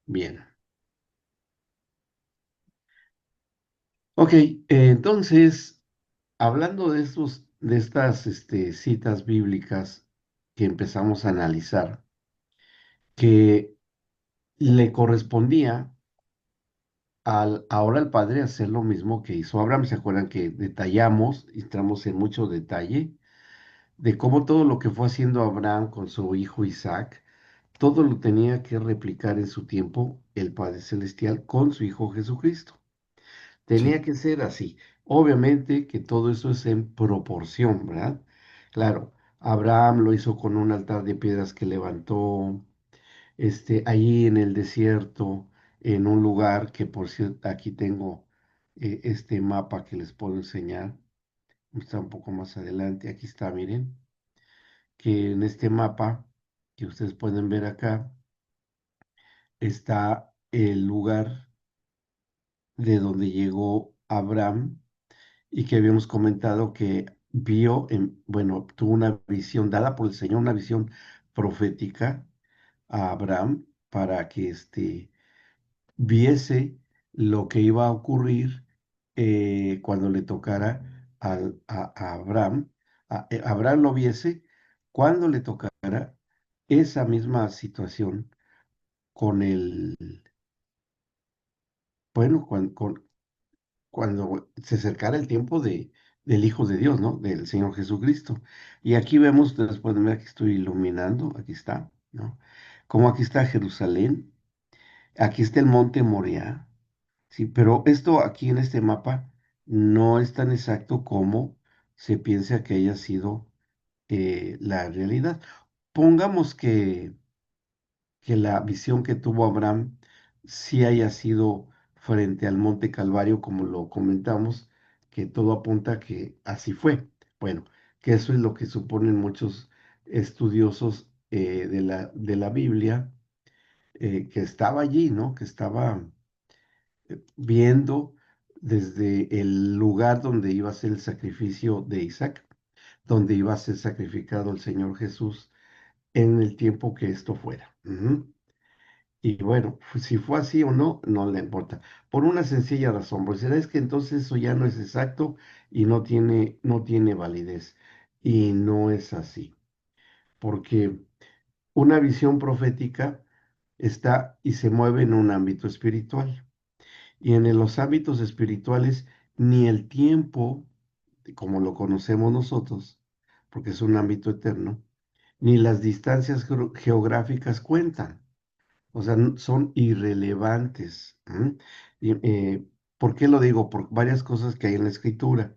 Bien. Ok, entonces, hablando de estas citas bíblicas que empezamos a analizar, que le correspondía ahora al Padre hacer lo mismo que hizo Abraham. ¿Se acuerdan que detallamos y entramos en mucho detalle de cómo todo lo que fue haciendo Abraham con su hijo Isaac, todo lo tenía que replicar en su tiempo el Padre Celestial con su Hijo Jesucristo? Tenía Sí, que ser así. Obviamente que todo eso es en proporción, ¿verdad? Claro, Abraham lo hizo con un altar de piedras que levantó, allí en el desierto, en un lugar que, por cierto, aquí tengo este mapa que les puedo enseñar. Está un poco más adelante. Aquí está, miren, que en este mapa que ustedes pueden ver acá está el lugar de donde llegó Abraham y que habíamos comentado que vio, bueno, tuvo una visión dada por el Señor, una visión profética a Abraham para que viese lo que iba a ocurrir cuando le tocara a Abraham. Abraham lo viese cuando le tocara esa misma situación con el, bueno, cuando se acercara el tiempo del Hijo de Dios, ¿no? Del Señor Jesucristo. Y aquí vemos, ustedes pueden ver que estoy iluminando, aquí está, ¿no? Como aquí está Jerusalén, aquí está el monte Moriah, sí, pero esto aquí en este mapa no es tan exacto como se piensa que haya sido la realidad. Pongamos que la visión que tuvo Abraham sí haya sido frente al Monte Calvario, como lo comentamos, que todo apunta a que así fue. Bueno, que eso es lo que suponen muchos estudiosos de la Biblia, que estaba allí, ¿no? Que estaba viendo desde el lugar donde iba a ser el sacrificio de Isaac, donde iba a ser sacrificado el Señor Jesús en el tiempo que esto fuera. Ujú. Y bueno, si fue así o no, no le importa. Por una sencilla razón, pues será es que entonces eso ya no es exacto y no tiene validez. Y no es así, porque una visión profética está y se mueve en un ámbito espiritual. Y en los ámbitos espirituales, ni el tiempo, como lo conocemos nosotros, porque es un ámbito eterno, ni las distancias geográficas cuentan. O sea, son irrelevantes. ¿M? Y, ¿por qué lo digo? Por varias cosas que hay en la escritura.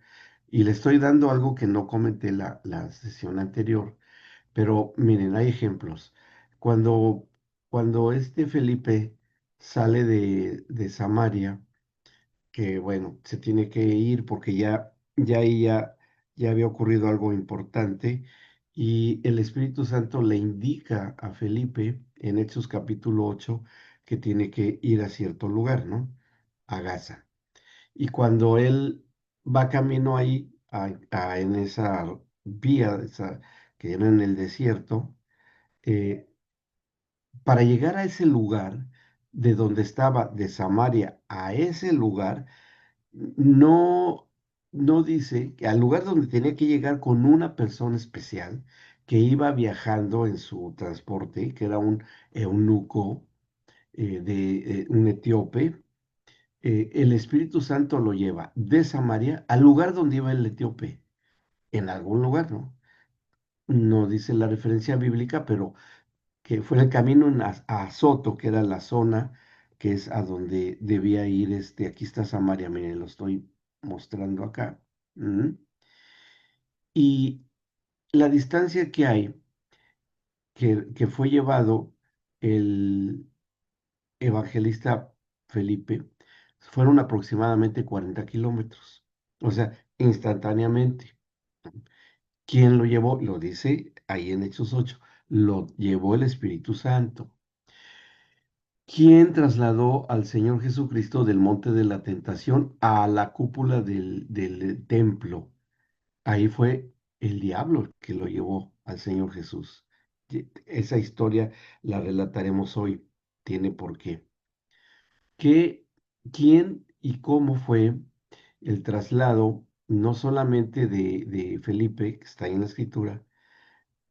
Y le estoy dando algo que no comenté la sesión anterior. Pero miren, hay ejemplos. Cuando este Felipe sale de Samaria, que bueno, se tiene que ir porque ya había ocurrido algo importante y el Espíritu Santo le indica a Felipe en Hechos capítulo 8 que tiene que ir a cierto lugar, ¿no? A Gaza. Y cuando él va camino ahí, en esa vía que era en el desierto, eh, para llegar a ese lugar de donde estaba, de Samaria a ese lugar, no, no dice que al lugar donde tenía que llegar con una persona especial que iba viajando en su transporte, que era un eunuco de un etíope. El Espíritu Santo lo lleva de Samaria al lugar donde iba el etíope, en algún lugar, ¿no? No dice la referencia bíblica, pero que fue el camino a Soto, que era la zona que es a donde debía ir aquí está Samaria, miren, lo estoy mostrando acá. Ujú. Y la distancia que hay, que fue llevado el evangelista Felipe, fueron aproximadamente 40 kilómetros, o sea, instantáneamente. ¿Quién lo llevó? Lo dice ahí en Hechos 8, lo llevó el Espíritu Santo. ¿Quién trasladó al Señor Jesucristo del monte de la tentación a la cúpula del templo? Ahí fue el diablo el que lo llevó al Señor Jesús. Esa historia la relataremos hoy, tiene por qué. que quién y cómo fue el traslado, no solamente de Felipe, que está ahí en la escritura,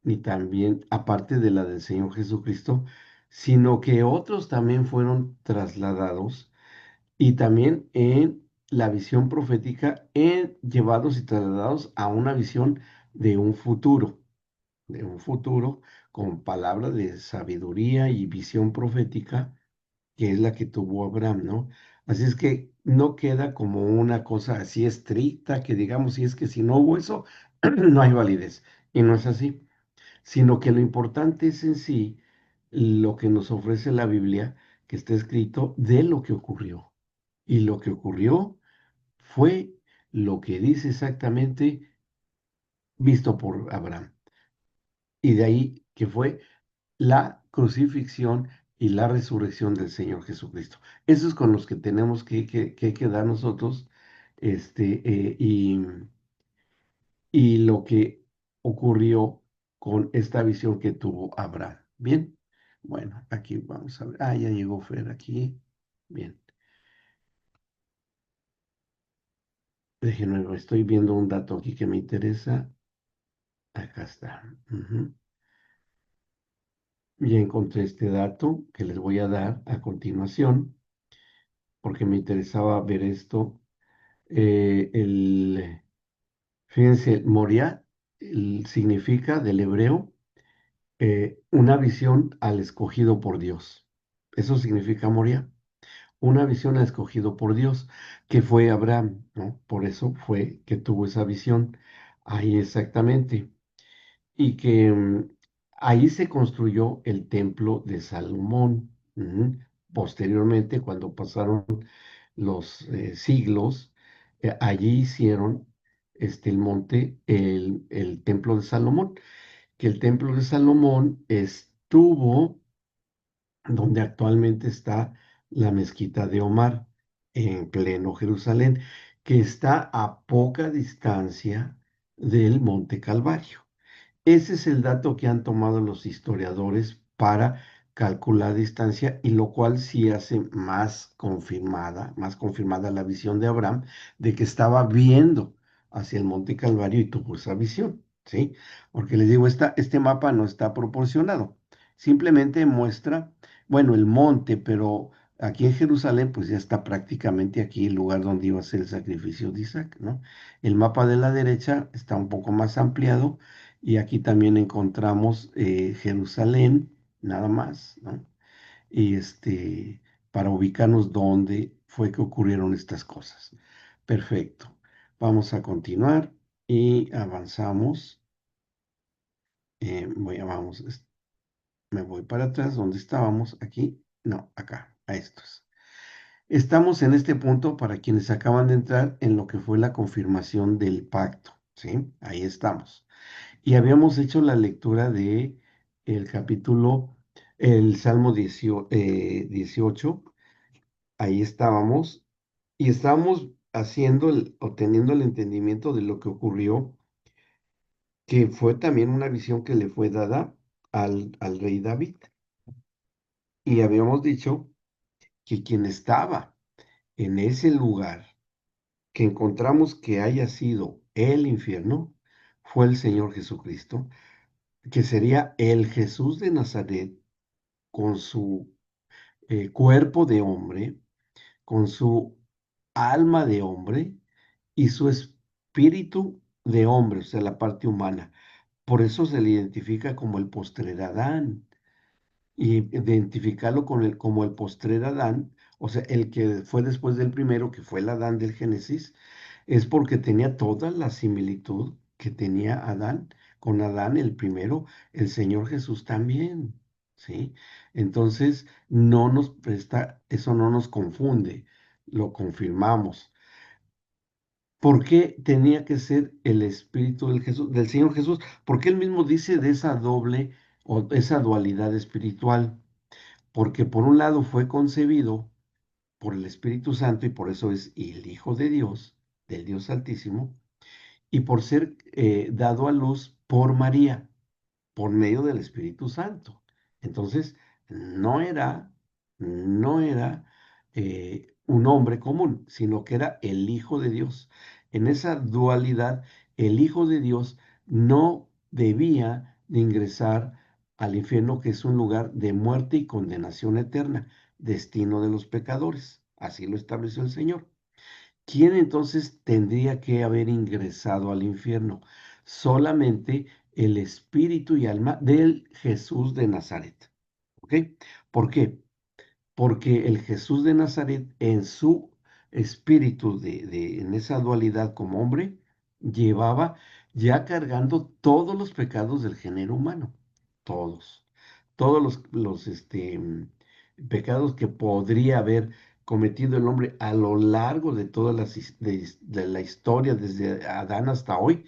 ni también, aparte de la del Señor Jesucristo, sino que otros también fueron trasladados y también en la visión profética, llevados y trasladados a una visión de un futuro con palabra de sabiduría y visión profética, que es la que tuvo Abraham, ¿no? Así es que no queda como una cosa así estricta que digamos, si es que si no hubo eso, no hay validez. Y no es así, sino que lo importante es en sí lo que nos ofrece la Biblia, que está escrito de lo que ocurrió. Y lo que ocurrió fue lo que dice exactamente visto por Abraham. Y de ahí que fue la crucifixión y la resurrección del Señor Jesucristo. Eso es con los que tenemos que quedar nosotros, este, y lo que ocurrió con esta visión que tuvo Abraham. Bien, bueno, aquí vamos a ver. Ah, ya llegó Fer aquí. Bien, déjenme, estoy viendo un dato aquí que me interesa. Acá está. Ujú. Ya encontré este dato que les voy a dar a continuación, porque me interesaba ver esto. Fíjense, Moriah significa del hebreo una visión al escogido por Dios. Eso significa Moriah, una visión al escogido por Dios, que fue Abraham, ¿no? Por eso fue que tuvo esa visión ahí exactamente. Y que ahí se construyó el templo de Salomón. Ujú. Posteriormente, cuando pasaron los siglos, allí hicieron el monte, el templo de Salomón, que el templo de Salomón estuvo donde actualmente está la mezquita de Omar, en pleno Jerusalén, que está a poca distancia del Monte Calvario. Ese es el dato que han tomado los historiadores para calcular distancia, y lo cual sí hace más confirmada la visión de Abraham de que estaba viendo hacia el Monte Calvario y tuvo esa visión, ¿sí? Porque les digo, este mapa no está proporcionado, simplemente muestra, bueno, el monte, pero aquí en Jerusalén, pues ya está prácticamente aquí el lugar donde iba a ser el sacrificio de Isaac, ¿no? El mapa de la derecha está un poco más ampliado y aquí también encontramos Jerusalén, nada más, ¿no? Y para ubicarnos dónde fue que ocurrieron estas cosas. Perfecto. Vamos a continuar y avanzamos. Vamos, me voy para atrás, ¿dónde estábamos? Aquí, no, acá, a estos. Estamos en este punto para quienes acaban de entrar en lo que fue la confirmación del pacto, ¿sí? Ahí estamos. Y habíamos hecho la lectura de el capítulo, el Salmo 18, ahí estábamos, y estábamos haciendo o teniendo el entendimiento de lo que ocurrió, que fue también una visión que le fue dada al rey David. Y habíamos dicho que quien estaba en ese lugar, que encontramos que haya sido el infierno, fue el Señor Jesucristo, que sería el Jesús de Nazaret con su cuerpo de hombre, con su alma de hombre y su espíritu de hombre, o sea, la parte humana. Por eso se le identifica como el postrer Adán, y identificarlo como el postrer Adán, o sea, el que fue después del primero, que fue el Adán del Génesis, es porque tenía toda la similitud que tenía Adán. Con Adán el primero, el Señor Jesús también, ¿sí? Entonces, no nos presta, eso no nos confunde, lo confirmamos. ¿Por qué tenía que ser el Espíritu del Señor Jesús? Porque él mismo dice de esa doble o esa dualidad espiritual, porque por un lado fue concebido por el Espíritu Santo y por eso es el Hijo de Dios, del Dios Altísimo, y por ser dado a luz por María, por medio del Espíritu Santo. Entonces, no era, no era un hombre común, sino que era el Hijo de Dios. En esa dualidad, el Hijo de Dios no debía de ingresar al infierno, que es un lugar de muerte y condenación eterna, destino de los pecadores. Así lo estableció el Señor. ¿Quién entonces tendría que haber ingresado al infierno? Solamente el espíritu y alma del Jesús de Nazaret. ¿Ok? ¿Por qué? Porque el Jesús de Nazaret, en su espíritu, en esa dualidad como hombre, llevaba ya cargando todos los pecados del género humano, todos, todos pecados que podría haber cometido el hombre a lo largo de toda de la historia, desde Adán hasta hoy,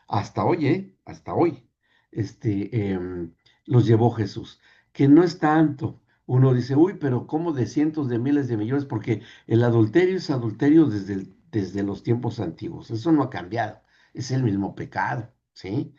hasta hoy, este, em, los llevó Jesús, que no es tanto. Uno dice, uy, pero ¿cómo de cientos de miles de millones? Porque el adulterio es adulterio desde los tiempos antiguos. Eso no ha cambiado. Es el mismo pecado, ¿sí?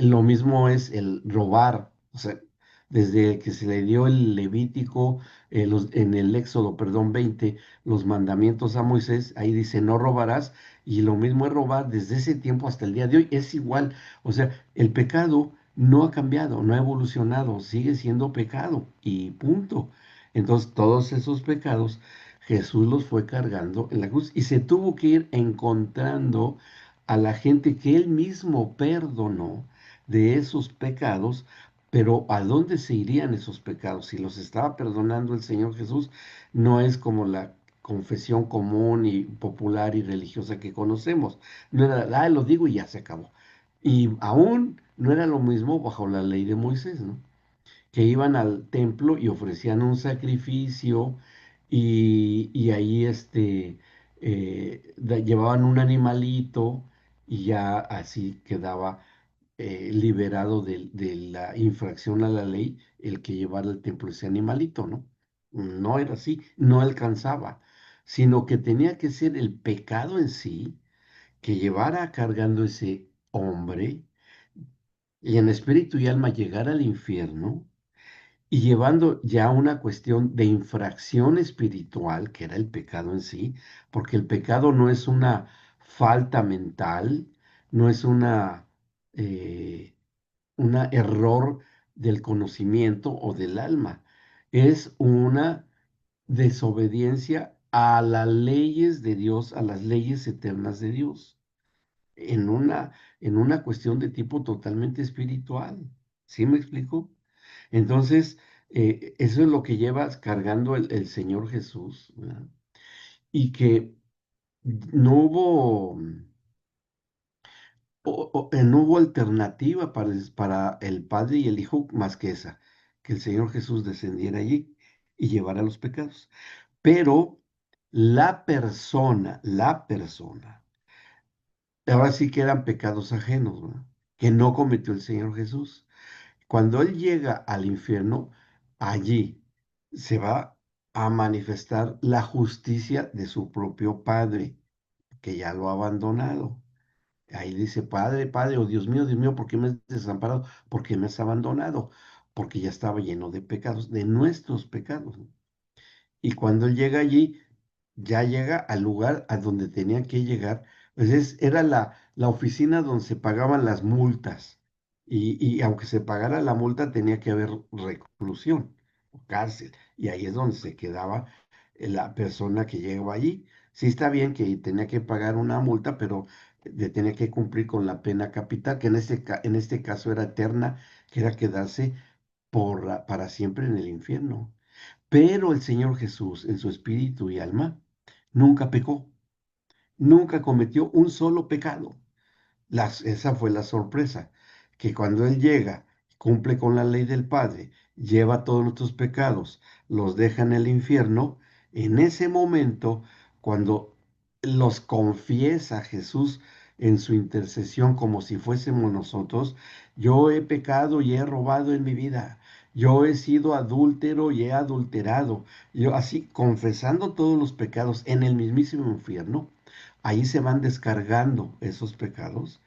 Lo mismo es el robar. O sea, desde que se le dio el Levítico, en el Éxodo, perdón, 20, los mandamientos a Moisés, ahí dice, no robarás. Y lo mismo es robar desde ese tiempo hasta el día de hoy. Es igual. O sea, el pecado no ha cambiado, no ha evolucionado, sigue siendo pecado y punto. Entonces, todos esos pecados, Jesús los fue cargando en la cruz y se tuvo que ir encontrando a la gente que él mismo perdonó de esos pecados, pero ¿a dónde se irían esos pecados? Si los estaba perdonando el Señor Jesús, no es como la confesión común y popular y religiosa que conocemos. No era, lo digo y ya se acabó. Y aún no era lo mismo bajo la ley de Moisés, ¿no? Que iban al templo y ofrecían un sacrificio y ahí llevaban un animalito y ya así quedaba liberado de la infracción a la ley el que llevara al templo ese animalito, ¿no? No era así, no alcanzaba, sino que tenía que ser el pecado en sí que llevara cargando ese hombre y en espíritu y alma llegar al infierno y llevando ya una cuestión de infracción espiritual, que era el pecado en sí, porque el pecado no es una falta mental, no es eh, una error del conocimiento o del alma, es una desobediencia a las leyes de Dios, a las leyes eternas de Dios, en una, en una cuestión de tipo totalmente espiritual. ¿Sí me explico? Entonces, eso es lo que lleva cargando el Señor Jesús, ¿verdad? Y que no hubo, no hubo alternativa para el Padre y el Hijo más que esa, que el Señor Jesús descendiera allí y llevara los pecados. Pero la persona, ahora sí que eran pecados ajenos, ¿verdad? Que no cometió el Señor Jesús. Cuando Él llega al infierno, allí se va a manifestar la justicia de su propio Padre, que ya lo ha abandonado. Ahí dice, Padre, Padre, oh Dios mío, ¿por qué me has desamparado? ¿Por qué me has abandonado? Porque ya estaba lleno de pecados, de nuestros pecados, ¿no? Y cuando él llega allí, ya llega al lugar a donde tenía que llegar. Pues era la oficina donde se pagaban las multas. Y aunque se pagara la multa, tenía que haber reclusión o cárcel. Y ahí es donde se quedaba la persona que llegaba allí. Sí está bien que tenía que pagar una multa, pero tenía que cumplir con la pena capital, que en este caso era eterna, que era quedarse para siempre en el infierno. Pero el Señor Jesús, en su espíritu y alma, nunca pecó, nunca cometió un solo pecado. Esa fue la sorpresa, que cuando Él llega, cumple con la ley del Padre, lleva todos nuestros pecados, los deja en el infierno, en ese momento, cuando los confiesa Jesús en su intercesión como si fuésemos nosotros, yo he pecado y he robado en mi vida. Yo he sido adúltero y he adulterado. Yo así confesando todos los pecados en el mismísimo infierno, ahí se van descargando esos pecados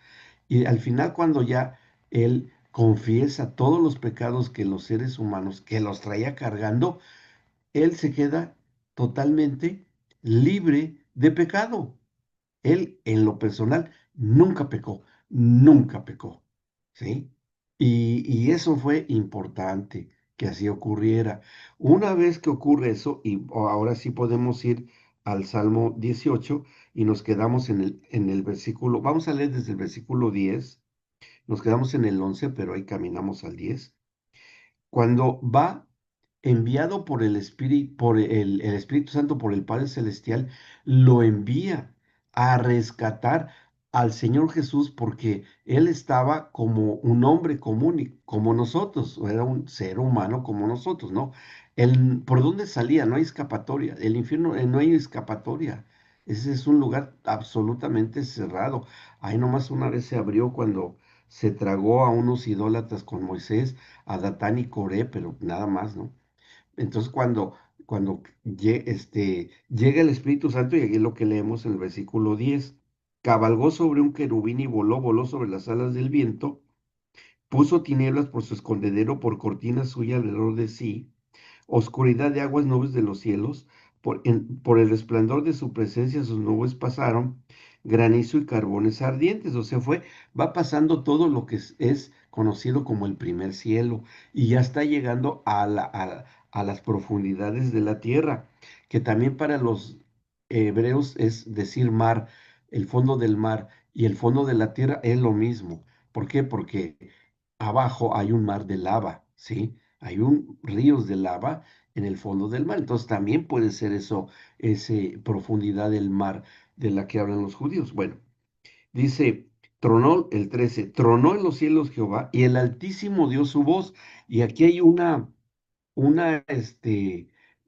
y al final cuando ya él confiesa todos los pecados que los seres humanos que los traía cargando, él se queda totalmente libre de pecado. Él, en lo personal, nunca pecó, ¿sí? Y eso fue importante que así ocurriera. Una vez que ocurre eso, y ahora sí podemos ir al Salmo 18 y nos quedamos en el versículo, vamos a leer desde el versículo 10, nos quedamos en el 11, pero ahí caminamos al 10. Cuando va enviado por el Espíritu, el Espíritu Santo, por el Padre Celestial, lo envía a rescatar al Señor Jesús porque Él estaba como un hombre común y como nosotros, o era un ser humano como nosotros, ¿no? ¿Por dónde salía? No hay escapatoria. El infierno, no hay escapatoria. Ese es un lugar absolutamente cerrado. Ahí nomás una vez se abrió cuando se tragó a unos idólatras con Moisés, a Datán y Coré, pero nada más, ¿no? Entonces llega el Espíritu Santo, y aquí es lo que leemos en el versículo 10, cabalgó sobre un querubín y voló sobre las alas del viento, puso tinieblas por su escondedero, por cortina suya alrededor de sí, oscuridad de aguas, nubes de los cielos, por el resplandor de su presencia sus nubes pasaron, granizo y carbones ardientes. O sea, va pasando todo lo que es conocido como el primer cielo, y ya está llegando a las profundidades de la tierra, que también para los hebreos es decir mar, el fondo del mar y el fondo de la tierra es lo mismo. ¿Por qué? Porque abajo hay un mar de lava, ¿sí? Hay un ríos de lava en el fondo del mar. Entonces también puede ser eso, ese profundidad del mar de la que hablan los judíos. Bueno, dice, tronó el 13, tronó en los cielos Jehová y el Altísimo dio su voz. Y aquí hay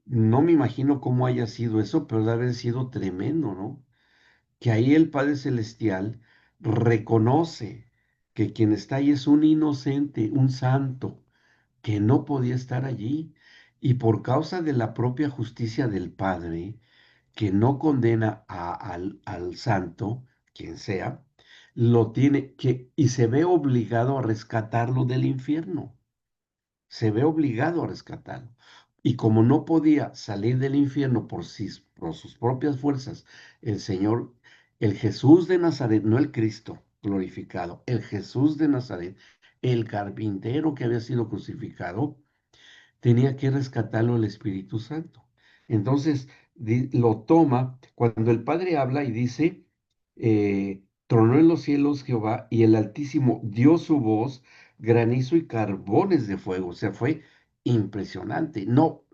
no me imagino cómo haya sido eso, pero debe haber sido tremendo, ¿no? Que ahí el Padre Celestial reconoce que quien está ahí es un inocente, un santo, que no podía estar allí. Y por causa de la propia justicia del Padre, que no condena al santo, quien sea, lo tiene que, y se ve obligado a rescatarlo del infierno, se ve obligado a rescatarlo. Y como no podía salir del infierno por sus propias fuerzas, el Señor, el Jesús de Nazaret, no el Cristo glorificado, el Jesús de Nazaret, el carpintero que había sido crucificado, tenía que rescatarlo el Espíritu Santo. Entonces lo toma cuando el Padre habla y dice, tronó en los cielos Jehová y el Altísimo dio su voz, granizo y carbones de fuego. O sea, fue impresionante. No,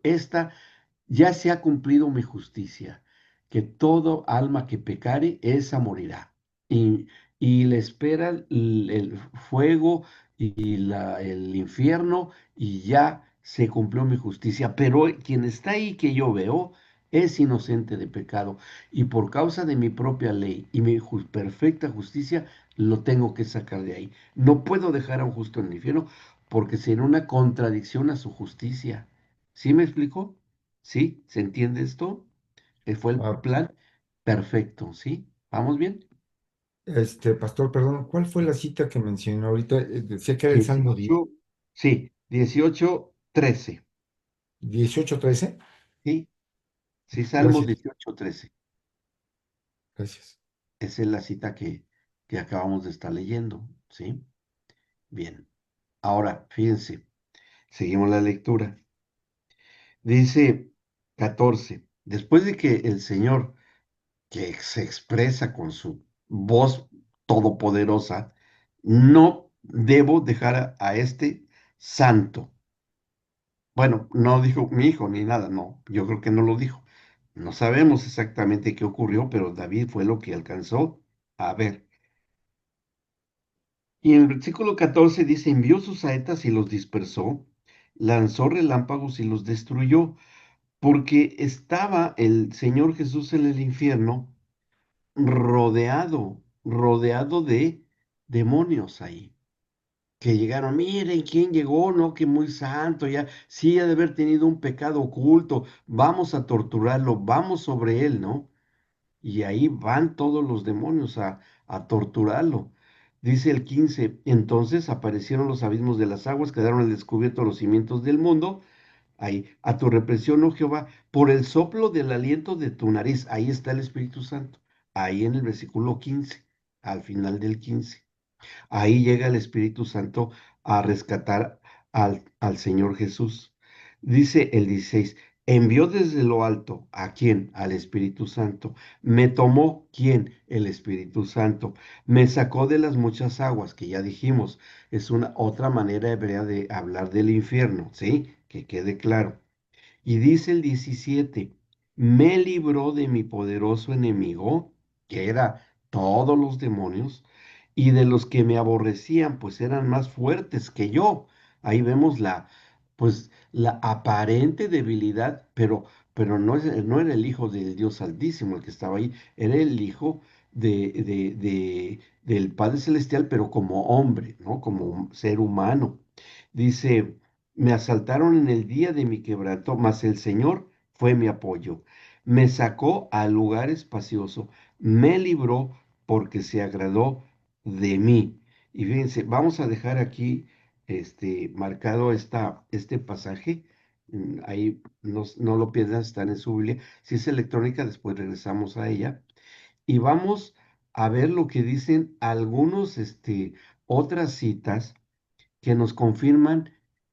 ya se ha cumplido mi justicia, que todo alma que pecare, esa morirá. Y, y le espera el fuego y el infierno, y ya se cumplió mi justicia. Pero quien está ahí que yo veo es inocente de pecado, y por causa de mi propia ley y mi perfecta justicia, lo tengo que sacar de ahí. No puedo dejar a un justo en el infierno porque sería una contradicción a su justicia. ¿Sí me explico? ¿Sí? ¿Se entiende esto? Fue el Ah, plan perfecto, ¿sí? ¿Vamos bien? pastor, perdón, ¿cuál fue la cita que mencionó ahorita? Decía que era el Salmo 10, 18, sí, 18:13, 18:13. ¿sí? Sí, Salmos Gracias, 18:13. gracias. Esa es la cita que acabamos de estar leyendo, ¿sí? Bien. Ahora, fíjense, seguimos la lectura. Dice 14, después de que el Señor, que se expresa con su voz todopoderosa, no debo dejar a este santo. Bueno, no dijo mi hijo ni nada, no, yo creo que no lo dijo. No sabemos exactamente qué ocurrió, pero David fue lo que alcanzó a ver. Y en el versículo 14 dice, envió sus saetas y los dispersó, lanzó relámpagos y los destruyó, porque estaba el Señor Jesús en el infierno rodeado de demonios ahí, que llegaron, miren quién llegó, ¿no? Que muy santo, ya, sí ha de haber tenido un pecado oculto, vamos a torturarlo, vamos sobre él, ¿no? Y ahí van todos los demonios a torturarlo. Dice el 15, entonces aparecieron los abismos de las aguas, quedaron al descubierto los cimientos del mundo, Ahí, a tu represión, oh Jehová, por el soplo del aliento de tu nariz. Ahí está el Espíritu Santo. Ahí en el versículo 15, al final del 15. Ahí llega el Espíritu Santo a rescatar al Señor Jesús. Dice el 16, envió desde lo alto, ¿a quién? Al Espíritu Santo. Me tomó, ¿quién? El Espíritu Santo. Me sacó de las muchas aguas, que ya dijimos, es una otra manera hebrea de hablar del infierno, ¿sí? Que quede claro. Y dice el 17, me libró de mi poderoso enemigo, que era todos los demonios, y de los que me aborrecían, pues eran más fuertes que yo. Ahí vemos pues, la aparente debilidad, pero no era el Hijo del Dios Altísimo el que estaba ahí, era el Hijo del Padre Celestial, pero como hombre, ¿no? Como un ser humano. Dice, me asaltaron en el día de mi quebranto, mas el Señor fue mi apoyo. Me sacó al lugar espacioso, me libró porque se agradó de mí. Y fíjense, vamos a dejar aquí marcado este pasaje. Ahí no lo pierdan, está en su Biblia. Si es electrónica, después regresamos a ella. Y vamos a ver lo que dicen algunos, otras citas que nos confirman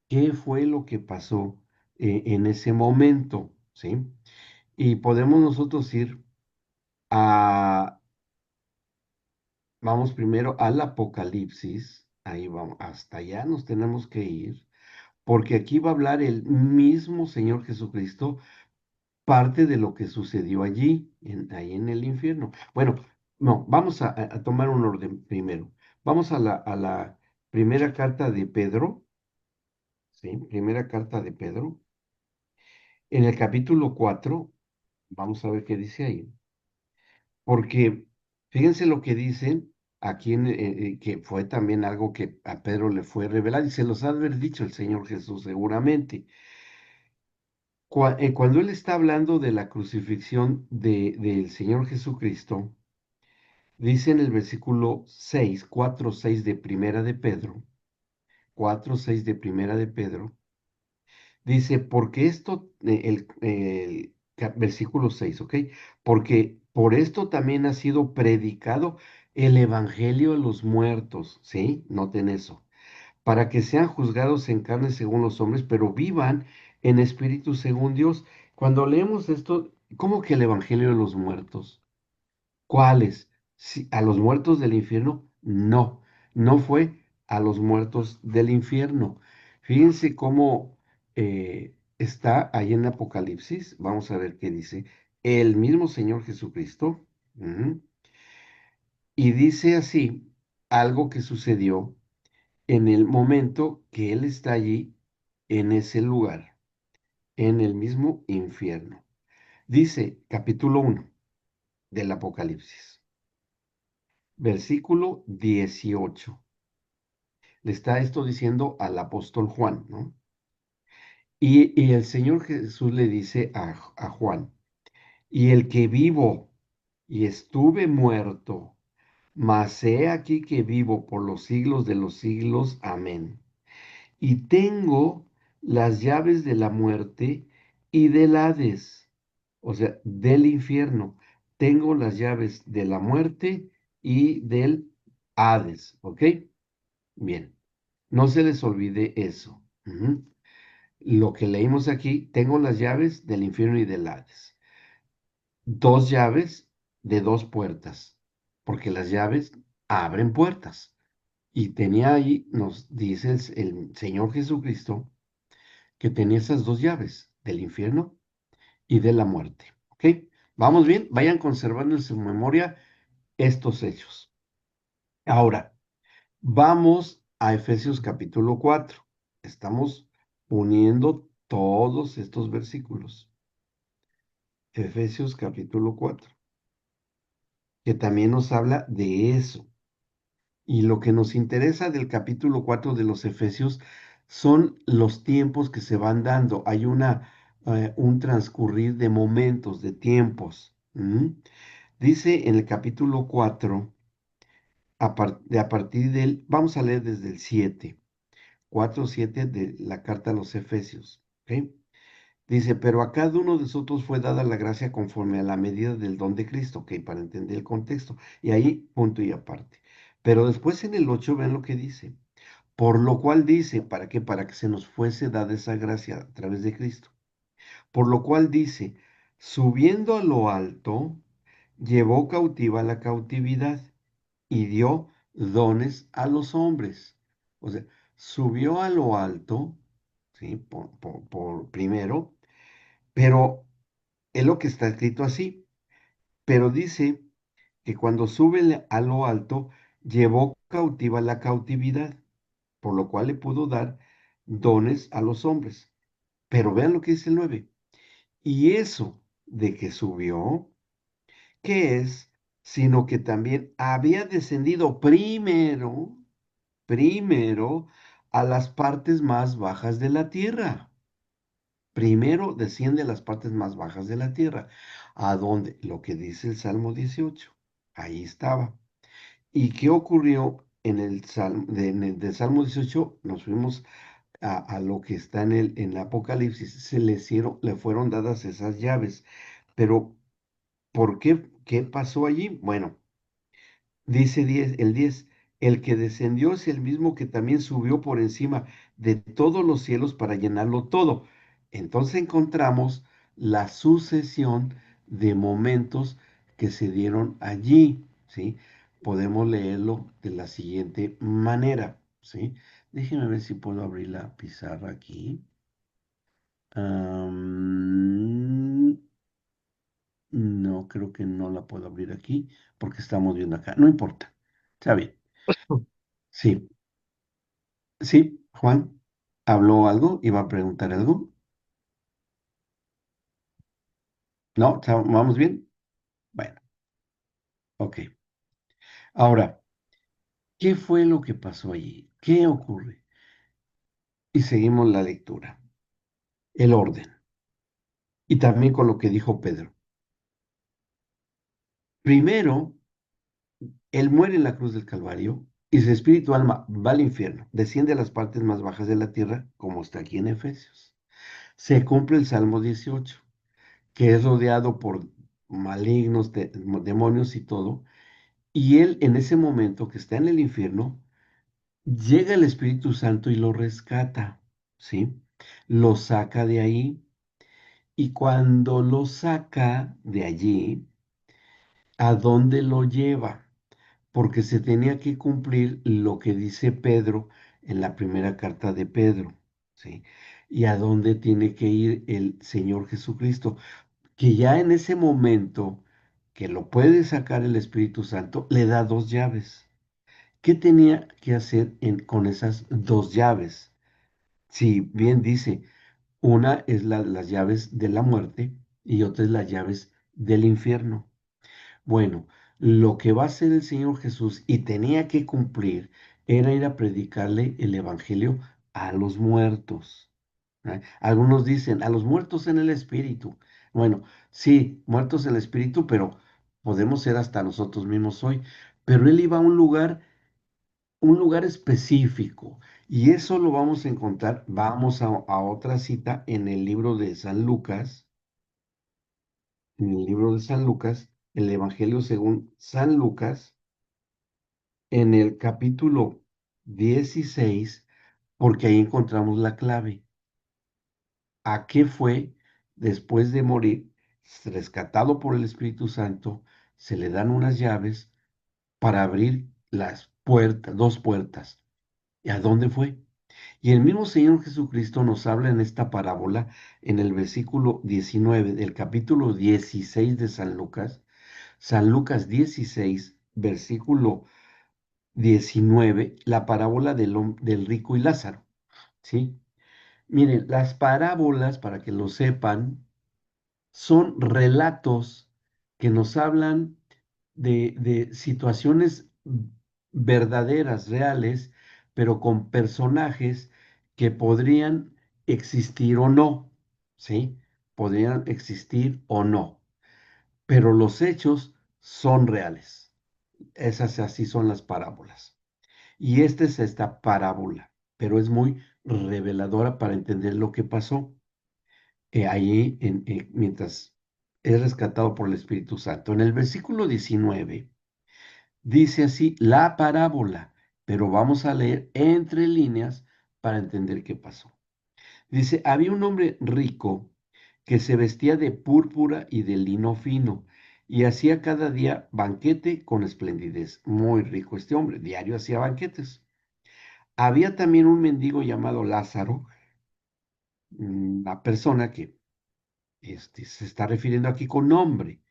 qué fue lo que pasó en ese momento, ¿sí? Y podemos nosotros ir a, vamos primero al Apocalipsis, ahí vamos, hasta allá nos tenemos que ir, porque aquí va a hablar el mismo Señor Jesucristo, parte de lo que sucedió allí, ahí en el infierno. Bueno, no, vamos a tomar un orden primero. Vamos a la primera carta de Pedro, ¿sí? Primera carta de Pedro. En el capítulo 4, vamos a ver qué dice ahí, porque fíjense lo que dicen aquí, que fue también algo que a Pedro le fue revelado y se los ha de haber dicho el Señor Jesús seguramente. Cuando él está hablando de la crucifixión del Señor Jesucristo, dice en el versículo 6, 4, 6 de Primera de Pedro, 4, 6 de Primera de Pedro, dice, porque esto, versículo 6, ¿ok? Porque por esto también ha sido predicado el evangelio a los muertos, ¿sí? Noten eso, para que sean juzgados en carne según los hombres, pero vivan en espíritu según Dios. Cuando leemos esto, ¿cómo que el evangelio de los muertos? ¿Cuáles? ¿A los muertos del infierno? No, no fue a los muertos del infierno. Fíjense cómo está ahí en Apocalipsis. Vamos a ver qué dice. El mismo Señor Jesucristo. Ujú, y dice así algo que sucedió en el momento que Él está allí, en ese lugar, en el mismo infierno. Dice capítulo 1 del Apocalipsis. Versículo 18. Le está esto diciendo al apóstol Juan, ¿no? Y el Señor Jesús le dice a Juan, y el que vivo y estuve muerto, mas he aquí que vivo por los siglos de los siglos. Amén. Y tengo las llaves de la muerte y del Hades, o sea, del infierno. Tengo las llaves de la muerte y del Hades, ¿ok? Bien, no se les olvide eso. Ujú. Lo que leímos aquí, tengo las llaves del infierno y del Hades. Dos llaves de dos puertas, porque las llaves abren puertas. Y tenía ahí, nos dice el Señor Jesucristo, que tenía esas dos llaves, del infierno y de la muerte. ¿Ok? Vamos bien, vayan conservando en su memoria estos hechos. Ahora, vamos a Efesios capítulo 4. Estamos uniendo todos estos versículos. Efesios capítulo 4, que también nos habla de eso. Y lo que nos interesa del capítulo 4 de los Efesios son los tiempos que se van dando. Hay un transcurrir de momentos, de tiempos. Dice en el capítulo 4, a partir del, vamos a leer desde el 7, 4, 7 de la carta a los Efesios. ¿Ok? Dice, pero a cada uno de nosotros fue dada la gracia conforme a la medida del don de Cristo, ok, para entender el contexto. Y ahí, punto y aparte. Pero después en el 8 vean lo que dice. Por lo cual dice, ¿para qué? Para que se nos fuese dada esa gracia a través de Cristo. Por lo cual dice, subiendo a lo alto, llevó cautiva la cautividad y dio dones a los hombres. O sea, subió a lo alto, ¿sí? Por primero, pero es lo que está escrito así. Pero dice que cuando sube a lo alto, llevó cautiva la cautividad, por lo cual le pudo dar dones a los hombres. Pero vean lo que dice el 9. Y eso de que subió, ¿qué es? Sino que también había descendido primero a las partes más bajas de la tierra. Primero desciende a las partes más bajas de la tierra, a donde lo que dice el Salmo 18. Ahí estaba. ¿Y qué ocurrió en el Salmo, del Salmo 18? Nos fuimos a lo que está en el Apocalipsis. Le fueron dadas esas llaves. Pero, ¿por qué? ¿Qué pasó allí? Bueno, dice el 10, el que descendió es el mismo que también subió por encima de todos los cielos para llenarlo todo. Entonces encontramos la sucesión de momentos que se dieron allí, ¿sí? Podemos leerlo de la siguiente manera, ¿sí? Déjenme ver si puedo abrir la pizarra aquí. Am, no, creo que no la puedo abrir aquí porque estamos viendo acá. No importa. Está bien. Sí, sí, Juan, ¿habló algo? ¿Iba a preguntar algo? ¿No? ¿Vamos bien? Bueno, ok. Ahora, ¿qué fue lo que pasó allí? ¿Qué ocurre? Y seguimos la lectura, el orden. Y también con lo que dijo Pedro. Primero, él muere en la cruz del Calvario y su espíritu alma va al infierno, desciende a las partes más bajas de la tierra, como está aquí en Efesios. Se cumple el Salmo 18, que es rodeado por malignos, demonios y todo. Y él en ese momento que está en el infierno, llega el Espíritu Santo y lo rescata, ¿sí? Lo saca de ahí. Y cuando lo saca de allí, ¿a dónde lo lleva? Porque se tenía que cumplir lo que dice Pedro en la primera carta de Pedro, ¿sí? Y a dónde tiene que ir el Señor Jesucristo, que ya en ese momento que lo puede sacar el Espíritu Santo, le da dos llaves. ¿Qué tenía que hacer con esas dos llaves? Si bien dice, una es las llaves de la muerte y otra es las llaves del infierno. Bueno, lo que va a hacer el Señor Jesús y tenía que cumplir era ir a predicarle el Evangelio a los muertos. ¿Eh? Algunos dicen, a los muertos en el espíritu. Bueno, sí, muertos en el espíritu, pero podemos ser hasta nosotros mismos hoy. Pero él iba a un lugar específico. Y eso lo vamos a encontrar, vamos a otra cita en el libro de San Lucas, en el libro de San Lucas, el Evangelio según San Lucas, en el capítulo 16, porque ahí encontramos la clave. ¿A qué fue después de morir, rescatado por el Espíritu Santo? Se le dan unas llaves para abrir las puertas, dos puertas. ¿Y a dónde fue? Y el mismo Señor Jesucristo nos habla en esta parábola, en el versículo 19 del capítulo 16 de San Lucas 16, versículo 19, la parábola del rico y Lázaro, ¿sí? Miren, las parábolas, para que lo sepan, son relatos que nos hablan de situaciones verdaderas, reales, pero con personajes que podrían existir o no, ¿sí? Podrían existir o no, pero los hechos son reales. Esas así son las parábolas. Y esta es esta parábola, pero es muy reveladora para entender lo que pasó. mientras es rescatado por el Espíritu Santo. En el versículo 19 dice así la parábola, pero vamos a leer entre líneas para entender qué pasó. Dice, había un hombre rico que se vestía de púrpura y de lino fino y hacía cada día banquete con esplendidez. Muy rico este hombre, diario hacía banquetes. Había también un mendigo llamado Lázaro, la persona que se está refiriendo aquí con nombre.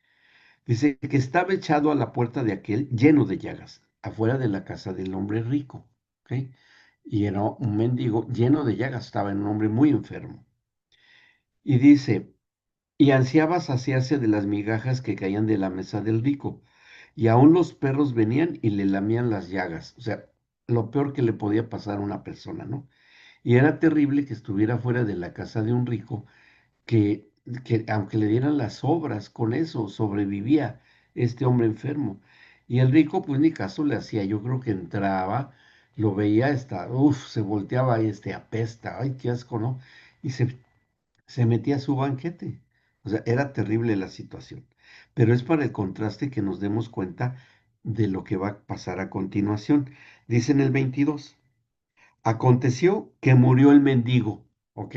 Dice que estaba echado a la puerta de aquel lleno de llagas, afuera de la casa del hombre rico. ¿Ok? Y era un mendigo lleno de llagas, estaba en un hombre muy enfermo. Y dice, y ansiaba saciarse de las migajas que caían de la mesa del rico, y aún los perros venían y le lamían las llagas. O sea, lo peor que le podía pasar a una persona, ¿no? Y era terrible que estuviera fuera de la casa de un rico que, que aunque le dieran las obras, con eso sobrevivía este hombre enfermo. Y el rico, pues ni caso le hacía. Yo creo que entraba, lo veía, se volteaba y apesta, ay, qué asco, ¿no? Y se metía a su banquete. O sea, era terrible la situación. Pero es para el contraste que nos demos cuenta de lo que va a pasar a continuación. Dice en el 22. Aconteció que murió el mendigo. Ok,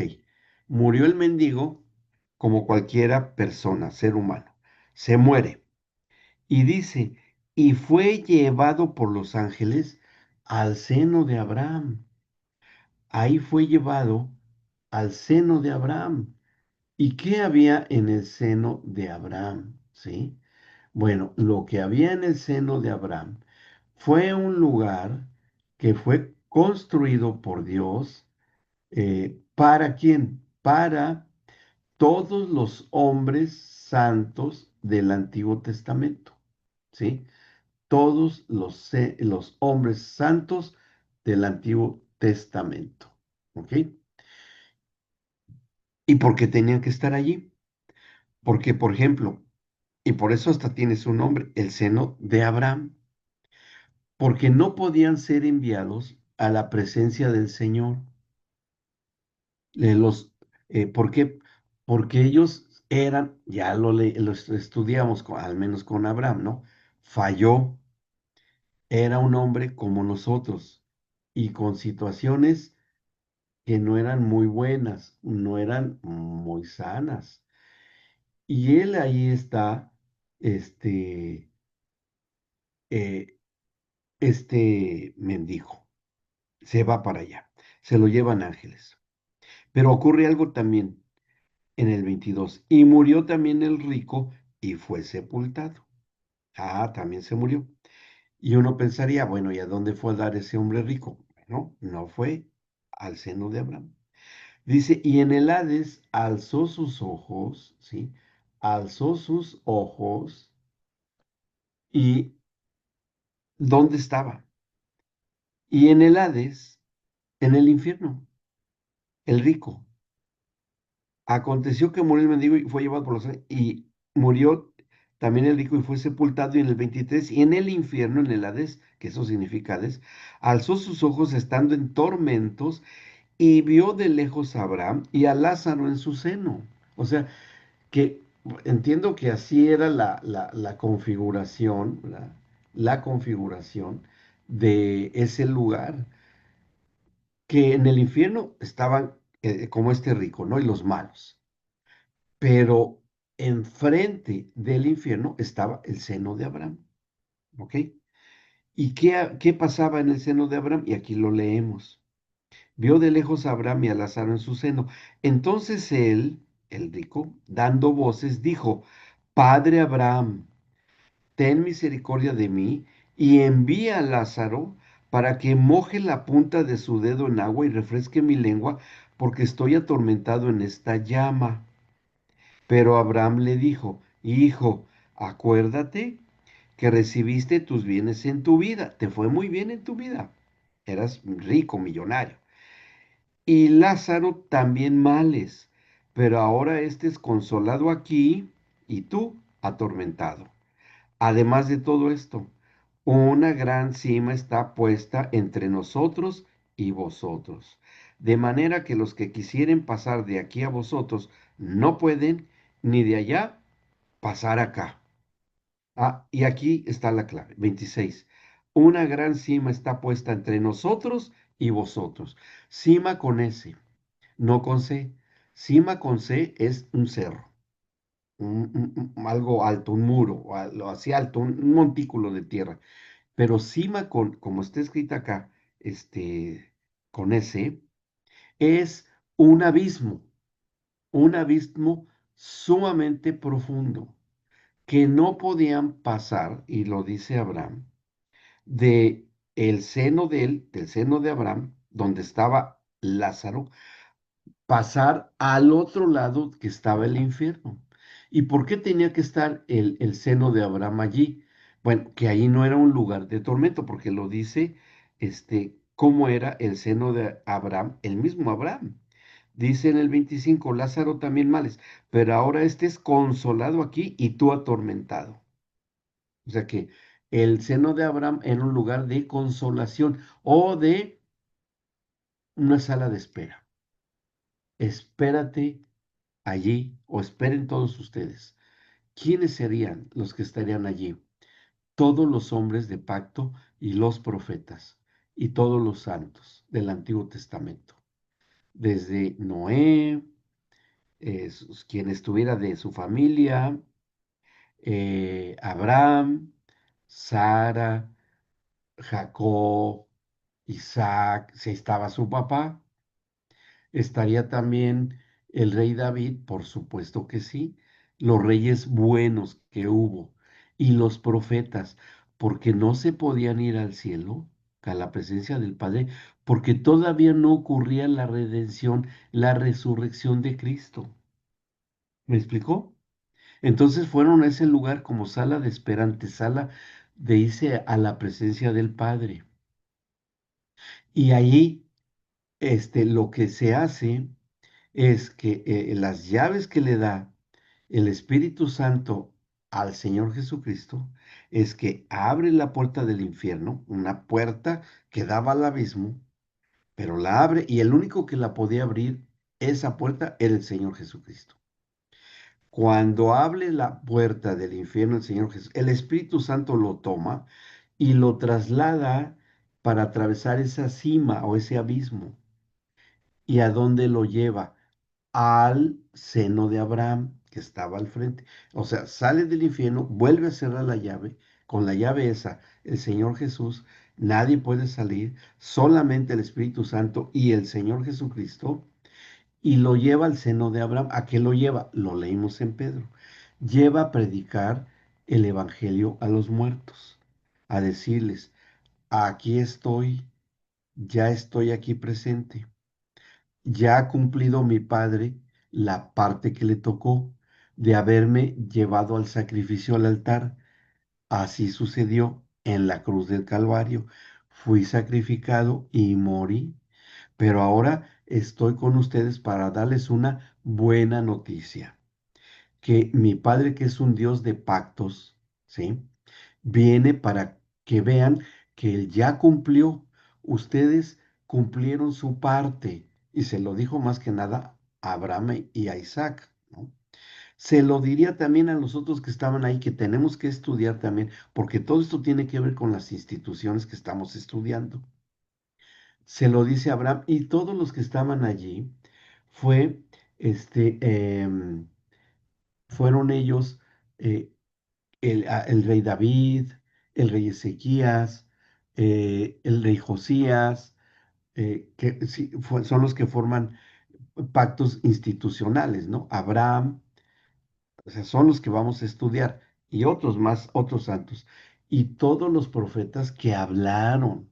murió el mendigo como cualquiera persona, ser humano. Se muere. Y dice, y fue llevado por los ángeles al seno de Abraham. Ahí fue llevado al seno de Abraham. ¿Y qué había en el seno de Abraham? ¿Sí? Bueno, lo que había en el seno de Abraham fue un lugar que fue construido por Dios. ¿Para quién? Para todos los hombres santos del Antiguo Testamento, ¿sí? Todos los hombres santos del Antiguo Testamento, ¿ok? ¿Y por qué tenían que estar allí? Porque, por ejemplo, y por eso hasta tiene su nombre, el seno de Abraham, porque no podían ser enviados a la presencia del Señor. Los, ¿Por qué? Porque ellos eran, ya los estudiamos, al menos con Abraham, ¿no? Falló, era un hombre como nosotros y con situaciones que no eran muy buenas, no eran muy sanas. Y él ahí está, este, eh, mendigo, se va para allá, se lo llevan ángeles. Pero ocurre algo también en el 22. Y murió también el rico y fue sepultado. Ah, también se murió. Y uno pensaría, bueno, ¿y a dónde fue a dar ese hombre rico? Bueno, no fue al seno de Abraham. Dice, y en el Hades alzó sus ojos, ¿sí? Alzó sus ojos y ¿dónde estaba? Y en el Hades, en el infierno, el rico. Aconteció que murió el mendigo y fue llevado por los ángeles, y murió también el rico y fue sepultado y en el 23 y en el infierno, en el Hades, que eso significa Hades, alzó sus ojos estando en tormentos y vio de lejos a Abraham y a Lázaro en su seno. O sea, que entiendo que así era la configuración, la configuración de ese lugar, que en el infierno estaban como este rico, ¿no? Y los malos. Pero enfrente del infierno estaba el seno de Abraham, ¿ok? ¿Y qué pasaba en el seno de Abraham? Y aquí lo leemos. Vio de lejos a Abraham y a Lázaro en su seno. Entonces él, el rico, dando voces, dijo, Padre Abraham, ten misericordia de mí y envía a Lázaro para que moje la punta de su dedo en agua y refresque mi lengua, porque estoy atormentado en esta llama. Pero Abraham le dijo, Hijo, acuérdate que recibiste tus bienes en tu vida, te fue muy bien en tu vida, eras rico, millonario. Y Lázaro también males, pero ahora este es consolado aquí y tú atormentado. Además de todo esto, una gran cima está puesta entre nosotros y vosotros, de manera que los que quisieren pasar de aquí a vosotros no pueden ni de allá pasar acá. Ah, y aquí está la clave. 26. Una gran cima está puesta entre nosotros y vosotros. Cima con S, no con C. Cima con C es un cerro, algo alto, un muro, o algo así alto, un montículo de tierra. Pero cima con, como está escrita acá, con S, es un abismo sumamente profundo que no podían pasar, y lo dice Abraham, de el seno de él, del seno de Abraham, donde estaba Lázaro, pasar al otro lado que estaba el infierno. ¿Y por qué tenía que estar el seno de Abraham allí? Bueno, que ahí no era un lugar de tormento, porque lo dice, cómo era el seno de Abraham, el mismo Abraham. Dice en el 25, Lázaro también males, pero ahora este es consolado aquí y tú atormentado. O sea que el seno de Abraham era un lugar de consolación o de una sala de espera. Espérate allí o esperen todos ustedes. ¿Quiénes serían los que estarían allí? Todos los hombres de pacto y los profetas y todos los santos del Antiguo Testamento. Desde Noé, quien estuviera de su familia, Abraham, Sara, Jacob, Isaac, si estaba su papá, estaría también el rey David, por supuesto que sí, los reyes buenos que hubo y los profetas, porque no se podían ir al cielo, a la presencia del Padre, porque todavía no ocurría la redención, la resurrección de Cristo. ¿Me explicó? Entonces fueron a ese lugar como sala de espera, antesala de irse a la presencia del Padre. Y allí, lo que se hace es que las llaves que le da el Espíritu Santo al Señor Jesucristo es que abre la puerta del infierno, una puerta que daba al abismo, pero la abre y el único que la podía abrir esa puerta era el Señor Jesucristo. Cuando abre la puerta del infierno el Señor Jesús, el Espíritu Santo lo toma y lo traslada para atravesar esa cima o ese abismo. ¿Y a dónde lo lleva? Al seno de Abraham, que estaba al frente. O sea, sale del infierno, vuelve a cerrar la llave, con la llave esa, el Señor Jesús, nadie puede salir, solamente el Espíritu Santo y el Señor Jesucristo, y lo lleva al seno de Abraham. ¿A qué lo lleva? Lo leímos en Pedro. Lleva a predicar el Evangelio a los muertos, a decirles, aquí estoy, ya estoy aquí presente. Ya ha cumplido mi Padre la parte que le tocó de haberme llevado al sacrificio al altar. Así sucedió en la cruz del Calvario. Fui sacrificado y morí, pero ahora estoy con ustedes para darles una buena noticia, que mi Padre, que es un Dios de pactos, ¿sí? Viene para que vean que Él ya cumplió. Ustedes cumplieron su parte. Y se lo dijo más que nada a Abraham y a Isaac, ¿no? Se lo diría también a los otros que estaban ahí, que tenemos que estudiar también, porque todo esto tiene que ver con las instituciones que estamos estudiando. Se lo dice a Abraham y todos los que estaban allí fue, este, em, fueron ellos, eh, el rey David, el rey Ezequías, el rey Josías, que sí, son los que forman pactos institucionales, ¿no? Abraham, o sea, son los que vamos a estudiar, y otros más, otros santos, y todos los profetas que hablaron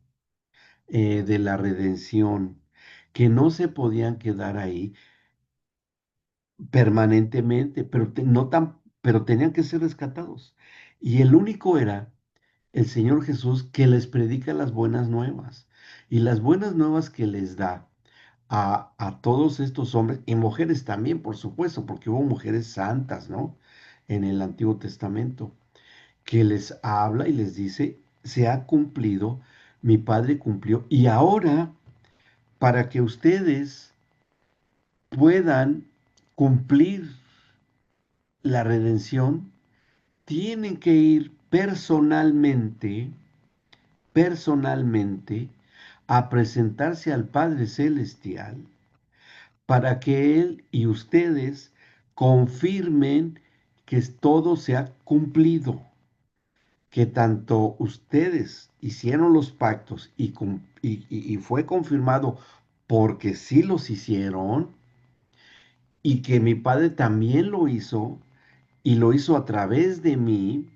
de la redención, que no se podían quedar ahí permanentemente, pero no tan, pero tenían que ser rescatados. Y el único era el Señor Jesús que les predica las buenas nuevas. Y las buenas nuevas que les da a todos estos hombres y mujeres también, por supuesto, porque hubo mujeres santas, ¿no? En el Antiguo Testamento, que les habla y les dice, se ha cumplido, mi Padre cumplió, y ahora, para que ustedes puedan cumplir la redención, tienen que ir personalmente, a presentarse al Padre Celestial para que Él y ustedes confirmen que todo se ha cumplido, que tanto ustedes hicieron los pactos y fue confirmado porque sí los hicieron, y que mi Padre también lo hizo y lo hizo a través de mí.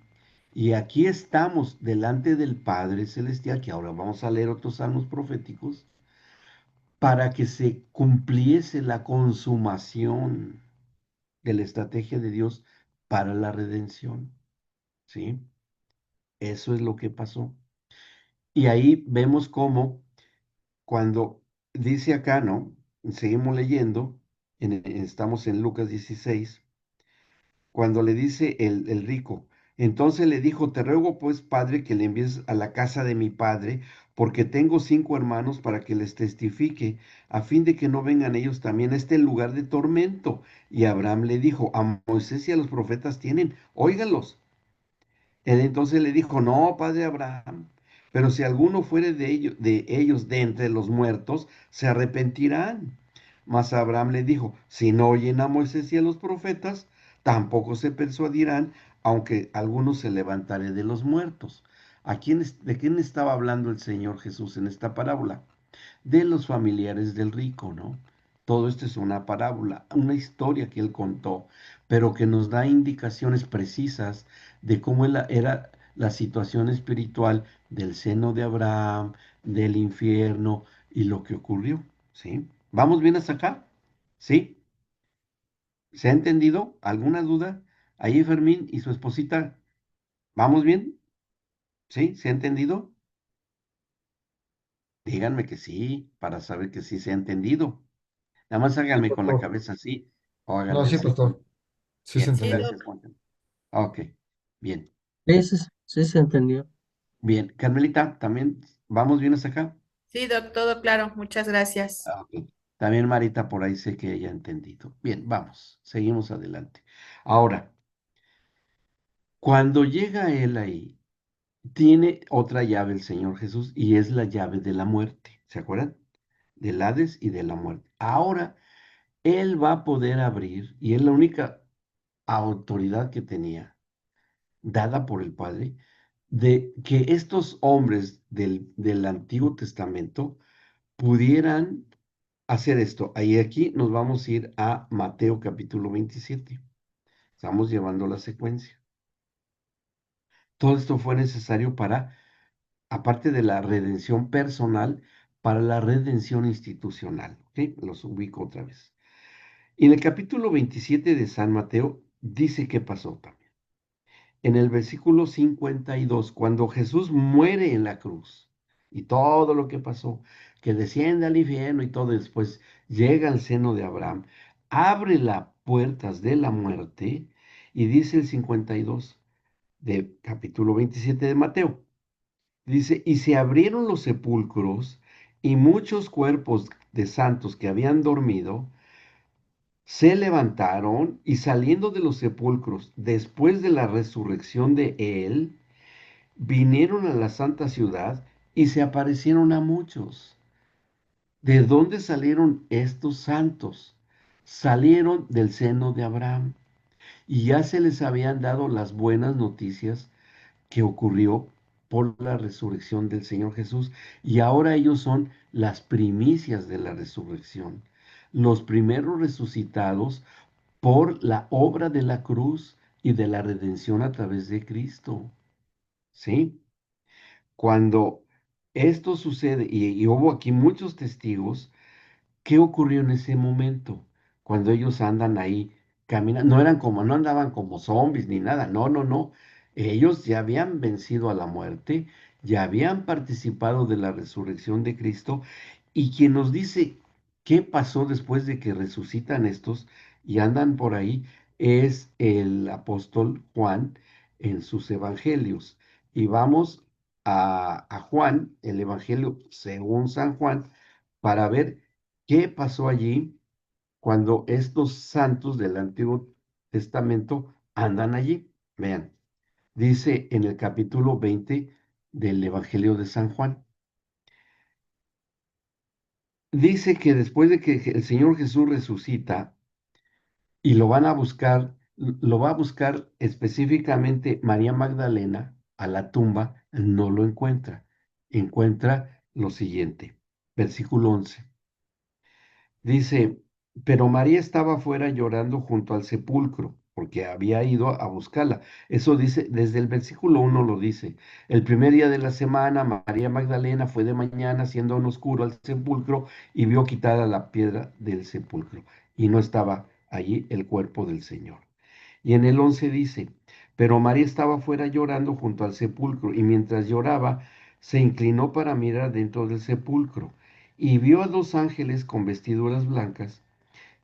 Y aquí estamos delante del Padre Celestial, que ahora vamos a leer otros salmos proféticos, para que se cumpliese la consumación de la estrategia de Dios para la redención. ¿Sí? Eso es lo que pasó. Y ahí vemos cómo cuando dice acá, ¿no? Seguimos leyendo, estamos en Lucas 16, cuando le dice el rico, entonces le dijo, te ruego pues, padre, que le envíes a la casa de mi padre, porque tengo 5 hermanos para que les testifique, a fin de que no vengan ellos también a este lugar de tormento. Y Abraham le dijo, a Moisés y a los profetas tienen, óiganlos. Él entonces le dijo, no, padre Abraham, pero si alguno fuere de ellos de entre los muertos, se arrepentirán. Mas Abraham le dijo, si no oyen a Moisés y a los profetas, tampoco se persuadirán, aunque algunos se levantare de los muertos. ¿De quién estaba hablando el Señor Jesús en esta parábola? De los familiares del rico, ¿no? Todo esto es una parábola, una historia que él contó, pero que nos da indicaciones precisas de cómo era la situación espiritual del seno de Abraham, del infierno y lo que ocurrió, ¿sí? ¿Vamos bien hasta acá? ¿Sí? ¿Se ha entendido? ¿Alguna duda? Ahí Fermín y su esposita, ¿vamos bien? ¿Sí? ¿Se ha entendido? Díganme que sí, para saber que sí se ha entendido. Nada más Sí, háganme con la pastor. cabeza así o No, háganme sí, así. pastor. Sí se Bien, Sí, entendió. gracias, doc. Juan. Ok, bien. Sí, sí, sí se entendió. Bien, Carmelita, ¿también vamos bien hasta acá? Sí, doc, todo claro. Muchas gracias. Ok. También Marita por ahí sé que ella ha entendido. Bien, vamos, seguimos adelante. Ahora, cuando llega él ahí, tiene otra llave el Señor Jesús y es la llave de la muerte. ¿Se acuerdan? Del Hades y de la muerte. Ahora, él va a poder abrir, y es la única autoridad que tenía dada por el Padre, de que estos hombres del Antiguo Testamento pudieran hacer esto. Ahí aquí nos vamos a ir a Mateo capítulo 27. Estamos llevando la secuencia. Todo esto fue necesario para, aparte de la redención personal, para la redención institucional. ¿Ok? Los ubico otra vez. Y en el capítulo 27 de San Mateo dice qué pasó también. En el versículo 52, cuando Jesús muere en la cruz y todo lo que pasó, que desciende al infierno y todo después llega al seno de Abraham, abre las puertas de la muerte y dice el 52 de capítulo 27 de Mateo. Dice, y se abrieron los sepulcros y muchos cuerpos de santos que habían dormido se levantaron y saliendo de los sepulcros después de la resurrección de él, vinieron a la santa ciudad y se aparecieron a muchos. ¿De dónde salieron estos santos? Salieron del seno de Abraham y ya se les habían dado las buenas noticias que ocurrió por la resurrección del Señor Jesús, y ahora ellos son las primicias de la resurrección, los primeros resucitados por la obra de la cruz y de la redención a través de Cristo. ¿Sí? Cuando esto sucede, y hubo aquí muchos testigos, ¿qué ocurrió en ese momento? Cuando ellos andan ahí caminando, no andaban como zombies ni nada, no, no, no. Ellos ya habían vencido a la muerte, ya habían participado de la resurrección de Cristo, y quien nos dice qué pasó después de que resucitan estos y andan por ahí es el apóstol Juan en sus evangelios. Y vamos a Juan, el evangelio según San Juan, para ver qué pasó allí cuando estos santos del Antiguo Testamento andan allí. Vean, dice en el capítulo 20 del Evangelio de San Juan. Dice que después de que el Señor Jesús resucita y lo van a buscar, lo va a buscar específicamente María Magdalena a la tumba, no lo encuentra. Encuentra lo siguiente, versículo 11. Dice, pero María estaba afuera llorando junto al sepulcro, porque había ido a buscarla. Eso dice, desde el versículo 1 lo dice. El primer día de la semana, María Magdalena fue de mañana, siendo aún oscuro, al sepulcro y vio quitada la piedra del sepulcro. Y no estaba allí el cuerpo del Señor. Y en el 11 dice, pero María estaba afuera llorando junto al sepulcro, y mientras lloraba, se inclinó para mirar dentro del sepulcro y vio a dos ángeles con vestiduras blancas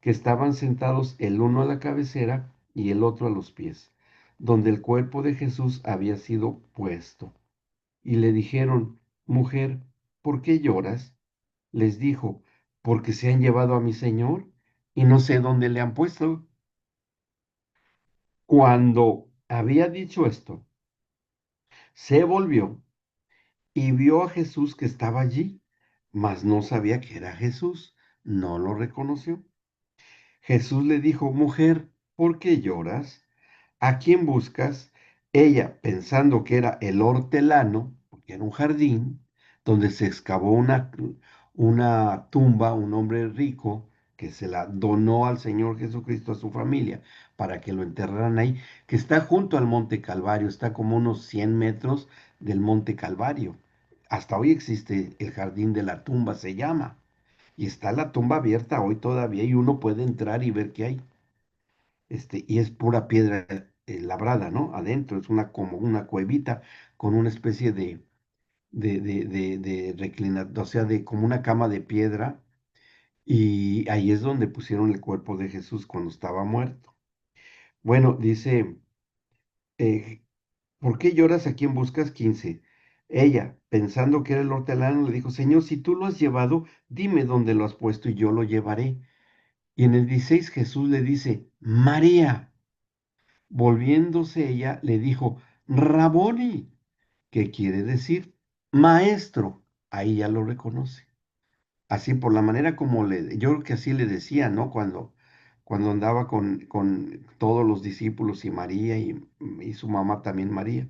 que estaban sentados el uno a la cabecera y el otro a los pies, donde el cuerpo de Jesús había sido puesto. Y le dijeron, mujer, ¿por qué lloras? Les dijo, porque se han llevado a mi Señor y no sé dónde le han puesto. Cuando había dicho esto, se volvió y vio a Jesús que estaba allí, mas no sabía que era Jesús, no lo reconoció. Jesús le dijo, mujer, ¿por qué lloras? ¿A quién buscas? Ella, pensando que era el hortelano, porque era un jardín, donde se excavó una tumba, un hombre rico, que se la donó al Señor Jesucristo a su familia para que lo enterraran ahí, que está junto al Monte Calvario, está como unos 100 metros del Monte Calvario. Hasta hoy existe el jardín de la tumba, se llama. Y está la tumba abierta hoy todavía y uno puede entrar y ver qué hay. Y es pura piedra labrada, ¿no? Adentro es como una cuevita con una especie de reclinado, o sea, de como una cama de piedra. Y ahí es donde pusieron el cuerpo de Jesús cuando estaba muerto. Bueno, dice, eh, ¿por qué lloras? ¿A quién buscas? 15. Ella, pensando que era el hortelano, le dijo, Señor, si tú lo has llevado, dime dónde lo has puesto y yo lo llevaré. Y en el 16 Jesús le dice, María. Volviéndose ella, le dijo, Raboni, que quiere decir maestro. Ahí ya lo reconoce. Así por la manera como yo creo que así le decía, ¿no? Cuando andaba con todos los discípulos y María y su mamá también María.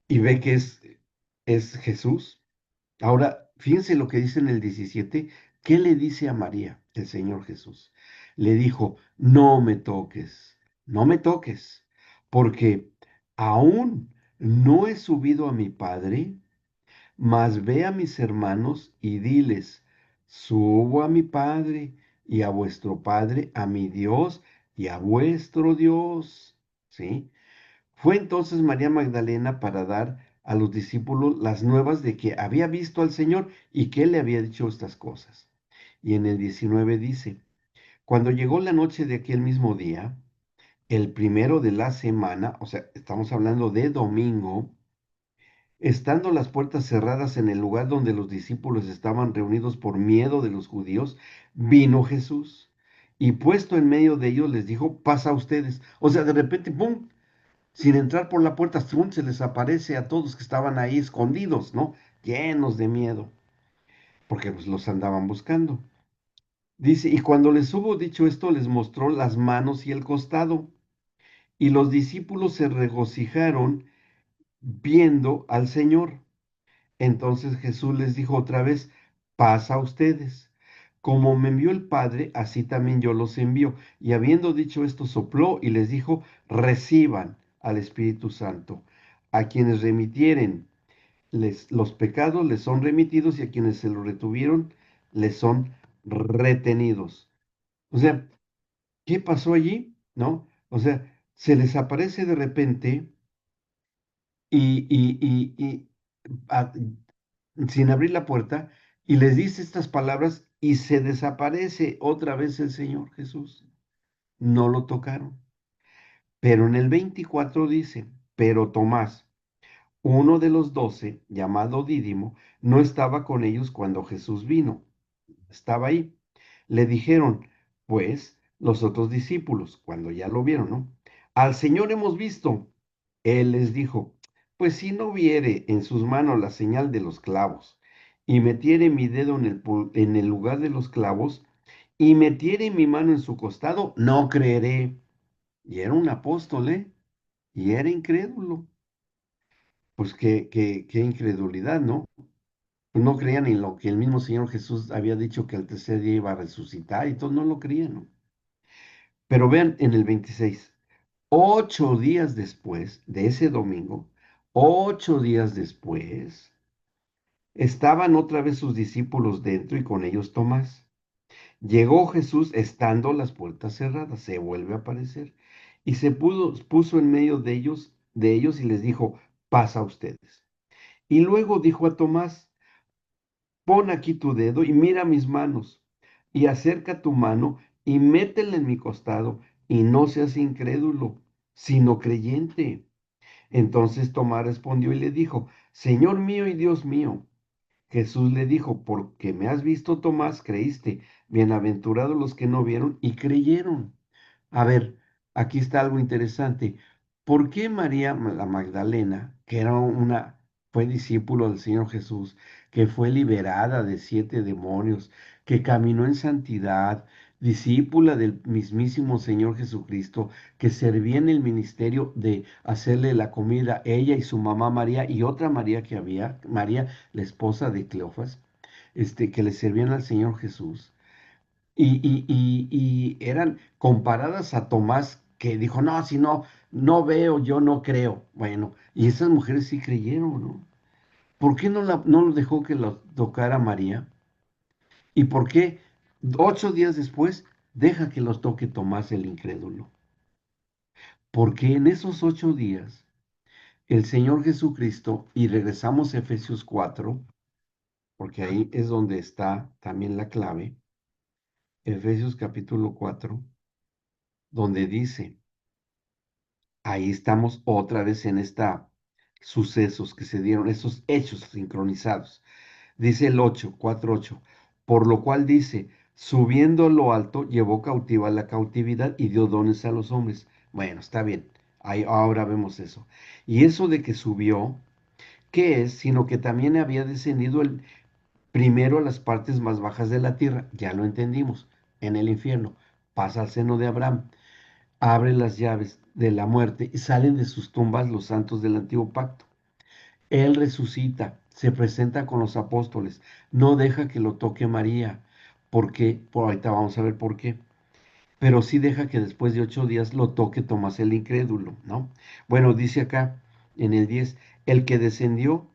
Y ve que es Jesús. Ahora, fíjense lo que dice en el 17. ¿Qué le dice a María el Señor Jesús? Le dijo, no me toques, no me toques, porque aún no he subido a mi Padre, mas ve a mis hermanos y diles, subo a mi Padre y a vuestro Padre, a mi Dios y a vuestro Dios. ¿Sí? Fue entonces María Magdalena para dar a los discípulos las nuevas de que había visto al Señor y que Él le había dicho estas cosas. Y en el 19 dice, cuando llegó la noche de aquel mismo día, el primero de la semana, o sea, estamos hablando de domingo, estando las puertas cerradas en el lugar donde los discípulos estaban reunidos por miedo de los judíos, vino Jesús y puesto en medio de ellos les dijo, pasa a ustedes. O sea, de repente, ¡pum! Sin entrar por la puerta, ¡zum! Se les aparece a todos que estaban ahí escondidos, ¿no? Llenos de miedo, porque pues los andaban buscando. Dice, y cuando les hubo dicho esto, les mostró las manos y el costado, y los discípulos se regocijaron viendo al Señor. Entonces Jesús les dijo otra vez, paz a ustedes. Como me envió el Padre, así también yo los envío. Y habiendo dicho esto, sopló y les dijo, reciban al Espíritu Santo. A quienes remitieren los pecados les son remitidos y a quienes se lo retuvieron les son retenidos. O sea, ¿qué pasó allí? ¿No? O sea, se les aparece de repente y sin abrir la puerta y les dice estas palabras y se desaparece otra vez el Señor Jesús. No lo tocaron. Pero en el 24 dice, pero Tomás, uno de los 12, llamado Dídimo, no estaba con ellos cuando Jesús vino. Estaba ahí. Le dijeron, pues los otros discípulos, cuando ya lo vieron, ¿no? Al Señor hemos visto. Él les dijo, pues si no viere en sus manos la señal de los clavos, y metiere mi dedo en el lugar de los clavos, y metiere mi mano en su costado, no creeré. Y era un apóstol, ¿eh? Y era incrédulo. Pues qué incredulidad, ¿no? Pues no creían en lo que el mismo Señor Jesús había dicho que al tercer día iba a resucitar y todos no lo creían, ¿no? Pero vean en el 26, 8 días después de ese domingo, 8 días después, estaban otra vez sus discípulos dentro y con ellos Tomás. Llegó Jesús estando las puertas cerradas, se vuelve a aparecer y puso en medio de ellos y les dijo, pasa a ustedes. Y luego dijo a Tomás, pon aquí tu dedo y mira mis manos, y acerca tu mano y métela en mi costado, y no seas incrédulo, sino creyente. Entonces Tomás respondió y le dijo, Señor mío y Dios mío. Jesús le dijo, porque me has visto, Tomás, creíste. Bienaventurados los que no vieron y creyeron. A ver, aquí está algo interesante. ¿Por qué María la Magdalena, que fue discípulo del Señor Jesús, que fue liberada de 7 demonios, que caminó en santidad, discípula del mismísimo Señor Jesucristo, que servía en el ministerio de hacerle la comida, ella y su mamá María y otra María que había, María, la esposa de Cleofas, que le servían al Señor Jesús? Y eran comparadas a Tomás, que dijo, no, si no veo, yo no creo. Bueno, y esas mujeres sí creyeron, ¿no? ¿Por qué no dejó que lo tocara María? ¿Y por qué 8 días después deja que los toque Tomás el incrédulo? Porque en esos 8 días el Señor Jesucristo, y regresamos a Efesios 4, porque ahí es donde está también la clave, Efesios capítulo 4, donde dice, ahí estamos otra vez en esta sucesos que se dieron, esos hechos sincronizados. Dice el 8, 4:8, por lo cual dice, subiendo a lo alto, llevó cautiva la cautividad y dio dones a los hombres. Bueno, está bien, ahí ahora vemos eso. Y eso de que subió, ¿qué es? Sino que también había descendido el primero a las partes más bajas de la tierra, ya lo entendimos, en el infierno, pasa al seno de Abraham, abre las llaves de la muerte y salen de sus tumbas los santos del antiguo pacto. Él resucita, se presenta con los apóstoles, no deja que lo toque María. ¿Por qué? Por ahorita vamos a ver por qué. Pero sí deja que después de 8 días lo toque Tomás el incrédulo, ¿no? Bueno, dice acá en el 10, el que descendió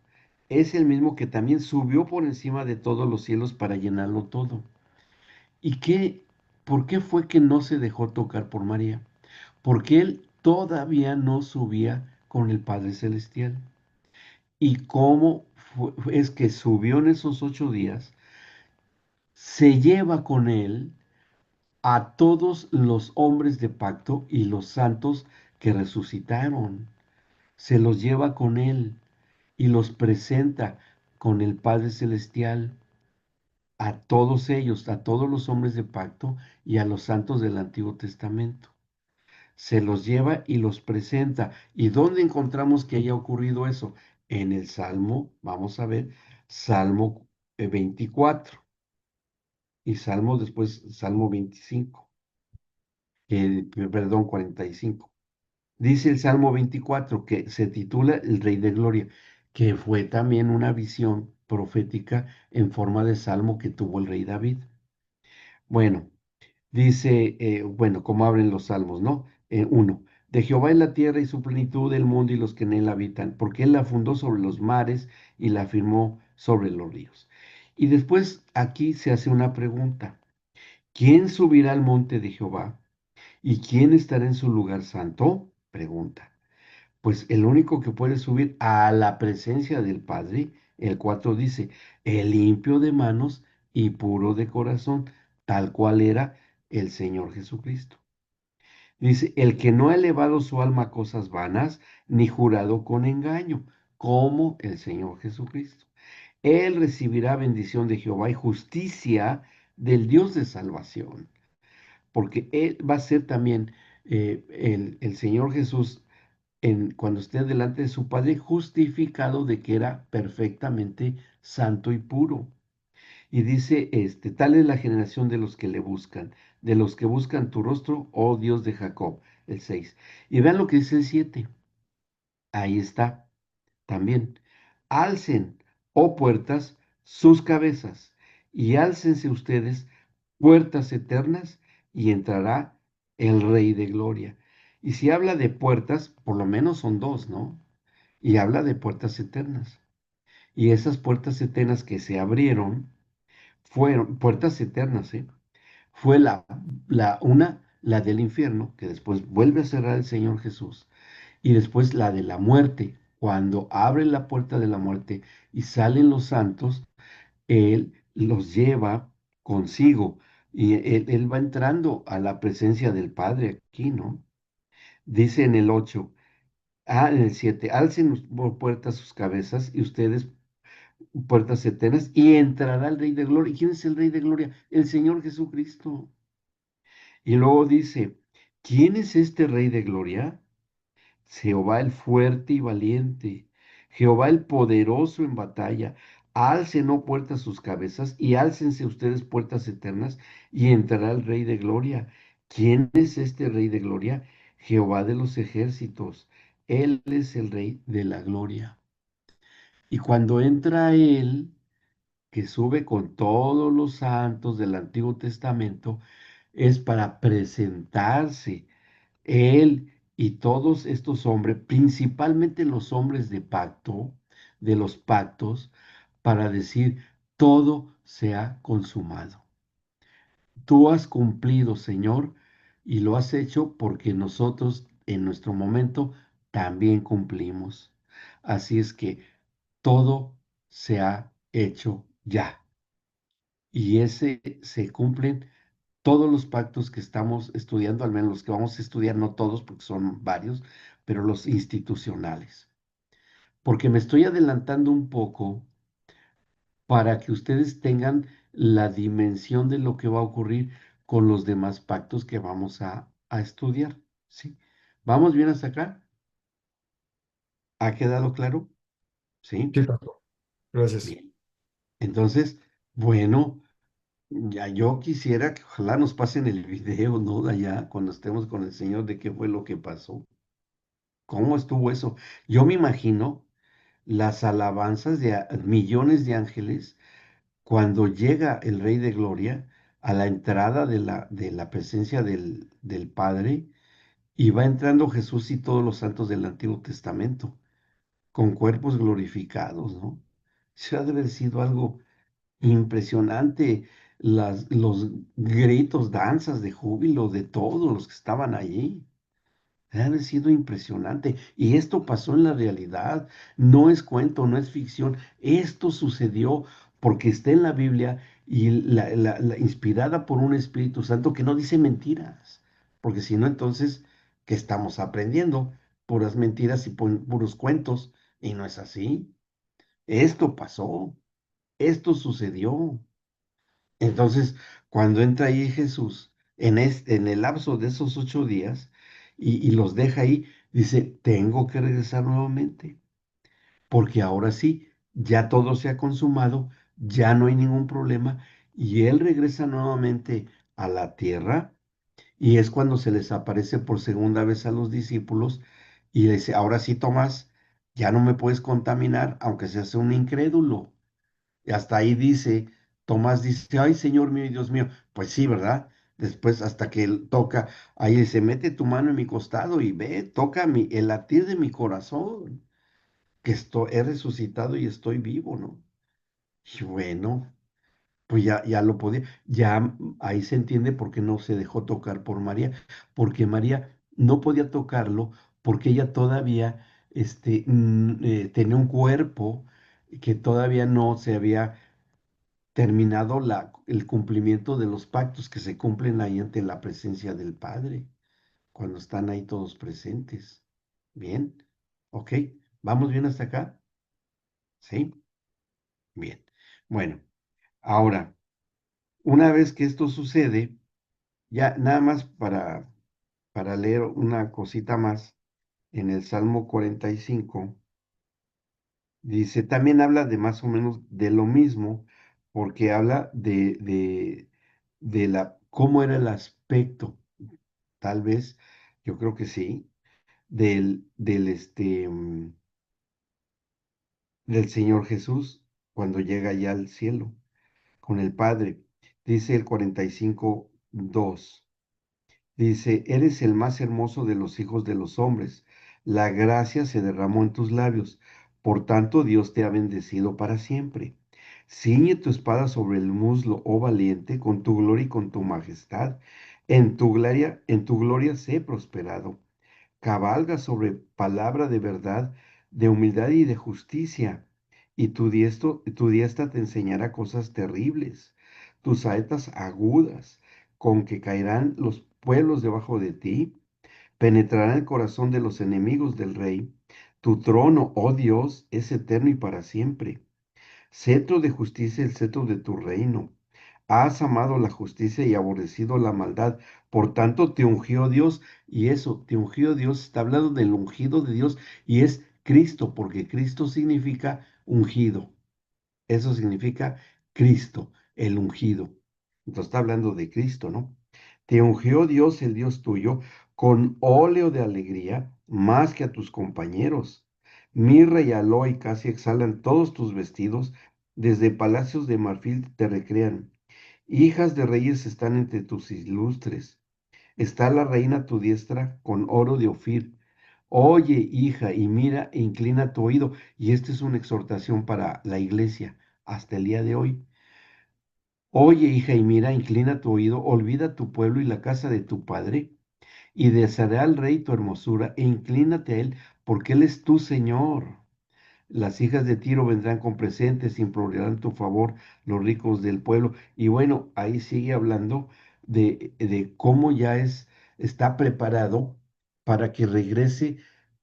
es el mismo que también subió por encima de todos los cielos para llenarlo todo. ¿Y por qué fue que no se dejó tocar por María? Porque él todavía no subía con el Padre Celestial. ¿Y cómo es que subió en esos 8 días? Se lleva con él a todos los hombres de pacto y los santos que resucitaron. Se los lleva con él y los presenta con el Padre Celestial a todos ellos, a todos los hombres de pacto y a los santos del Antiguo Testamento. Se los lleva y los presenta. ¿Y dónde encontramos que haya ocurrido eso? En el Salmo, vamos a ver, Salmo 24 y Salmo 25, perdón, 45. Dice el Salmo 24 que se titula El Rey de Gloria, que fue también una visión profética en forma de salmo que tuvo el rey David. Bueno, dice, bueno, como abren los salmos, ¿no? Uno, de Jehová es la tierra y su plenitud, el mundo y los que en él habitan, porque él la fundó sobre los mares y la firmó sobre los ríos. Y después aquí se hace una pregunta. ¿Quién subirá al monte de Jehová? ¿Y quién estará en su lugar santo? Pregunta. Pues el único que puede subir a la presencia del Padre, el 4 dice, el limpio de manos y puro de corazón, tal cual era el Señor Jesucristo. Dice, el que no ha elevado su alma a cosas vanas, ni jurado con engaño, como el Señor Jesucristo. Él recibirá bendición de Jehová y justicia del Dios de salvación. porque Él va a ser también el Señor Jesús cuando esté delante de su Padre, justificado de que era perfectamente santo y puro. Y dice, tal es la generación de los que le buscan, de los que buscan tu rostro, oh Dios de Jacob, el 6. Y vean lo que dice el 7. Ahí está también. Alcen, oh puertas, sus cabezas, y álcense ustedes, puertas eternas, y entrará el Rey de Gloria. Y si habla de puertas, por lo menos son dos, ¿no? Y habla de puertas eternas. Y esas puertas eternas que se abrieron fueron puertas eternas, ¿eh? Fue la del infierno, que después vuelve a cerrar el Señor Jesús, y después la de la muerte. Cuando abre la puerta de la muerte y salen los santos, Él los lleva consigo y él va entrando a la presencia del Padre aquí, ¿no? Dice en el 8, en el 7, alcen por puertas sus cabezas y ustedes puertas eternas y entrará el Rey de Gloria. ¿Y quién es el Rey de Gloria? El Señor Jesucristo. Y luego dice, ¿quién es este Rey de Gloria? Jehová el fuerte y valiente, Jehová el poderoso en batalla. Alcen, oh puertas, sus cabezas, y álcense ustedes puertas eternas, y entrará el Rey de Gloria. ¿Quién es este Rey de Gloria? Jehová de los ejércitos. Él es el Rey de la Gloria. Y cuando entra Él, que sube con todos los santos del Antiguo Testamento, es para presentarse él y todos estos hombres, principalmente los hombres de pacto, de los pactos, para decir, todo se ha consumado. Tú has cumplido, Señor, y lo has hecho porque nosotros en nuestro momento también cumplimos. Así es que todo se ha hecho ya. Y ese se cumplen todos los pactos que estamos estudiando, al menos los que vamos a estudiar, no todos porque son varios, pero los institucionales. Porque me estoy adelantando un poco para que ustedes tengan la dimensión de lo que va a ocurrir con los demás pactos que vamos a estudiar. ¿Sí? ¿Vamos bien hasta acá? ¿Ha quedado claro? ¿Sí? Sí, pastor. Gracias. Bien. Entonces, bueno, ya yo quisiera que ojalá nos pasen el video, ¿no? Allá cuando estemos con el Señor de qué fue lo que pasó. ¿Cómo estuvo eso? Yo me imagino las alabanzas de millones de ángeles cuando llega el Rey de Gloria a la entrada de la presencia del Padre y va entrando Jesús y todos los santos del Antiguo Testamento con cuerpos glorificados, ¿no? Eso ha de haber sido algo impresionante, los gritos, danzas de júbilo de todos los que estaban allí. Ha sido impresionante. Y esto pasó en la realidad. No es cuento, no es ficción. Esto sucedió porque está en la Biblia y inspirada por un Espíritu Santo que no dice mentiras. Porque si no, entonces, ¿qué estamos aprendiendo? Puras mentiras y puros cuentos. Y no es así. Esto pasó. Esto sucedió. Entonces, cuando entra ahí Jesús, en el lapso de esos 8 días, y los deja ahí, dice, tengo que regresar nuevamente, porque ahora sí, ya todo se ha consumado, ya no hay ningún problema, y Él regresa nuevamente a la tierra, y es cuando se les aparece por segunda vez a los discípulos, y le dice, ahora sí, Tomás, ya no me puedes contaminar, aunque seas un incrédulo. Y hasta ahí dice, Tomás dice, ay Señor mío y Dios mío, pues sí, ¿verdad? Después hasta que él toca, ahí dice, mete tu mano en mi costado y ve, toca el latir de mi corazón, que he resucitado y estoy vivo, ¿no? Y bueno, pues ya lo podía, ya ahí se entiende por qué no se dejó tocar por María, porque María no podía tocarlo porque ella todavía tenía un cuerpo que todavía no se había terminado el cumplimiento de los pactos que se cumplen ahí ante la presencia del Padre, cuando están ahí todos presentes. Bien, ok, ¿vamos bien hasta acá? Sí, bien. Bueno, ahora, una vez que esto sucede, ya nada más para leer una cosita más, en el Salmo 45, dice, también habla de más o menos de lo mismo, porque habla de cómo era el aspecto, tal vez, yo creo que sí, del Señor Jesús cuando llega ya al cielo con el Padre. Dice el 45:2. Dice, eres el más hermoso de los hijos de los hombres. La gracia se derramó en tus labios. Por tanto, Dios te ha bendecido para siempre. Ciñe tu espada sobre el muslo, oh valiente, con tu gloria y con tu majestad. En tu gloria sé prosperado. Cabalga sobre palabra de verdad, de humildad y de justicia, y tu diestra te enseñará cosas terribles, tus saetas agudas, con que caerán los pueblos debajo de ti, penetrarán el corazón de los enemigos del rey. Tu trono, oh Dios, es eterno y para siempre. Cetro de justicia, el cetro de tu reino. Has amado la justicia y aborrecido la maldad. Por tanto, te ungió Dios. Y eso, te ungió Dios, está hablando del ungido de Dios y es Cristo, porque Cristo significa ungido. Eso significa Cristo, el ungido. Entonces está hablando de Cristo, ¿no? Te ungió Dios, el Dios tuyo, con óleo de alegría, más que a tus compañeros. Mirra y aloe casi exhalan todos tus vestidos, desde palacios de marfil te recrean. Hijas de reyes están entre tus ilustres. Está la reina a tu diestra con oro de Ofir. Oye, hija, y mira e inclina tu oído. Y esta es una exhortación para la iglesia hasta el día de hoy. Oye, hija, y mira, inclina tu oído, olvida tu pueblo y la casa de tu padre, y deseará al rey tu hermosura, e inclínate a él, porque él es tu Señor. Las hijas de Tiro vendrán con presentes, implorarán tu favor, los ricos del pueblo. Y bueno, ahí sigue hablando de cómo ya está preparado para que regrese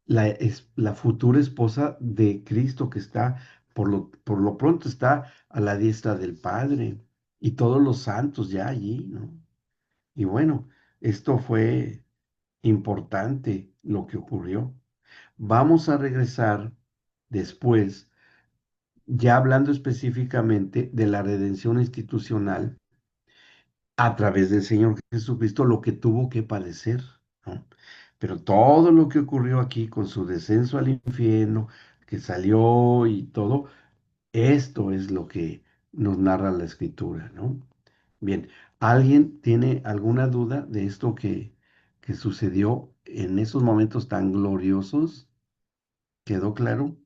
la futura esposa de Cristo que está, por lo pronto está a la diestra del Padre y todos los santos ya allí, ¿no? Y bueno, esto fue importante lo que ocurrió. Vamos a regresar después, ya hablando específicamente de la redención institucional a través del Señor Jesucristo, lo que tuvo que padecer, ¿no? Pero todo lo que ocurrió aquí con su descenso al infierno, que salió y todo, esto es lo que nos narra la Escritura, ¿no? Bien, ¿alguien tiene alguna duda de esto que sucedió en esos momentos tan gloriosos? ¿Quedó claro?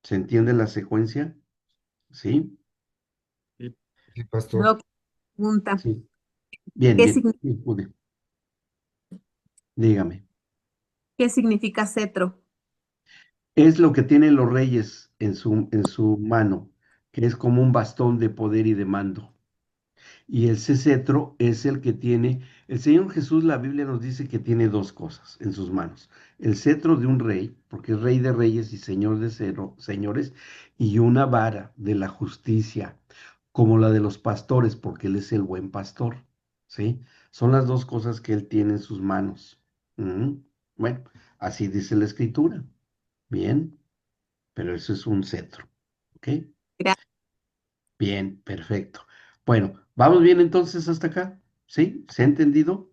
¿Se entiende la secuencia? ¿Sí? Sí, sí, pastor. Doc, pregunta, Sí. Bien, ¿qué, bien. Sí, pude. Dígame. qué significa cetro? Es lo que tienen los reyes en su mano, que es como un bastón de poder y de mando. Y ese cetro es el que tiene, el Señor Jesús, la Biblia nos dice que tiene dos cosas en sus manos. El cetro de un rey, porque es rey de reyes y señor de señores, y una vara de la justicia, como la de los pastores, porque él es el buen pastor. ¿Sí? Son las dos cosas que él tiene en sus manos. Ujú. Bueno, así dice la escritura. Bien, pero eso es un cetro. ¿Ok? Gra- Bien, perfecto. Bueno, ¿vamos bien entonces hasta acá? ¿Sí? ¿Se ha entendido?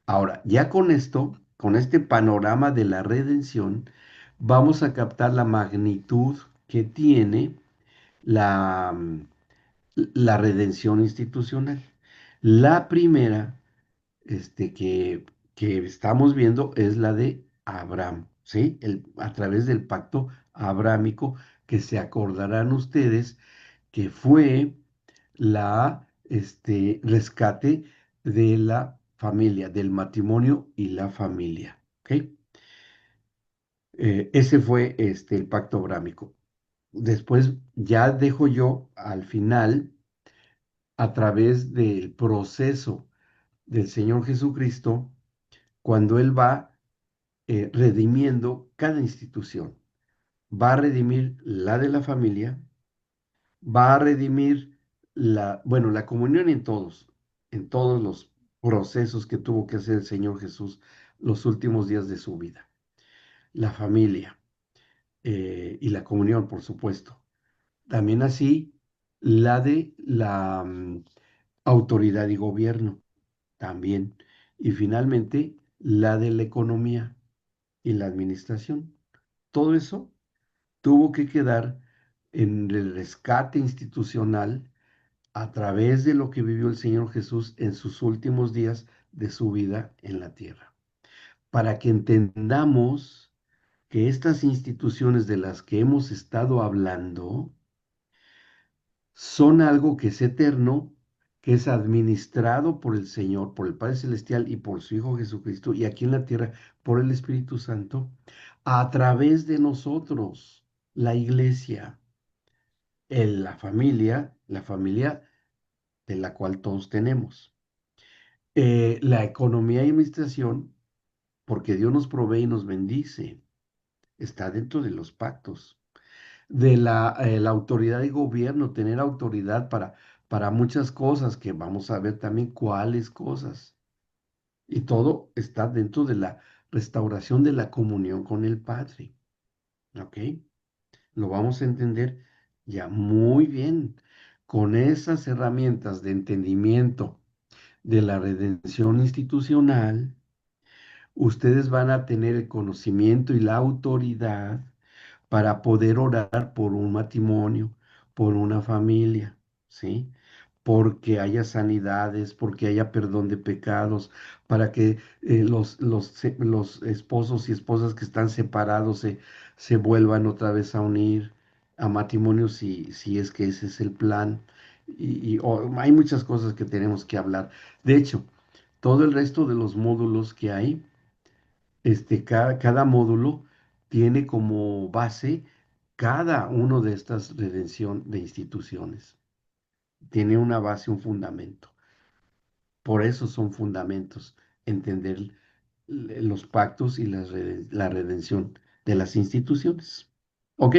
Ahora, ya con esto, con este panorama de la redención, vamos a captar la magnitud que tiene la, la redención institucional. La primera que estamos viendo es la de Abraham, ¿sí? A través del pacto abrámico, que se acordarán ustedes que fue rescate de la familia, del matrimonio y la familia, ¿ok? Ese fue el pacto abrámico. Después ya dejo yo al final, a través del proceso del Señor Jesucristo, cuando Él va redimiendo cada institución. Va a redimir la de la familia, va a redimir bueno, la comunión en todos procesos que tuvo que hacer el Señor Jesús los últimos días de su vida. La familia y la comunión, por supuesto. También así la de la autoridad y gobierno, también. Y finalmente la de la economía y la administración. Todo eso tuvo que quedar en el rescate institucional a través de lo que vivió el Señor Jesús en sus últimos días de su vida en la tierra, para que entendamos que estas instituciones de las que hemos estado hablando son algo que es eterno, que es administrado por el Señor, por el Padre Celestial y por su Hijo Jesucristo, y aquí en la tierra por el Espíritu Santo, a través de nosotros, la iglesia, la familia de la cual todos tenemos. La economía y administración, porque Dios nos provee y nos bendice, está dentro de los pactos. De la autoridad de gobierno, tener autoridad para muchas cosas, que vamos a ver también cuáles cosas. Y todo está dentro de la restauración de la comunión con el Padre. ¿Ok? Lo vamos a entender ya muy bien. Con esas herramientas de entendimiento de la redención institucional, ustedes van a tener el conocimiento y la autoridad para poder orar por un matrimonio, por una familia, ¿sí? Porque haya sanidades, porque haya perdón de pecados, para que los esposos y esposas que están separados se vuelvan otra vez a unir a matrimonio si es que ese es el plan. Hay muchas cosas que tenemos que hablar. De hecho, todo el resto de los módulos que hay, cada módulo tiene como base cada uno de estas redención de instituciones. Tiene una base, un fundamento. Por eso son fundamentos, entender los pactos y la redención de las instituciones. ¿Ok?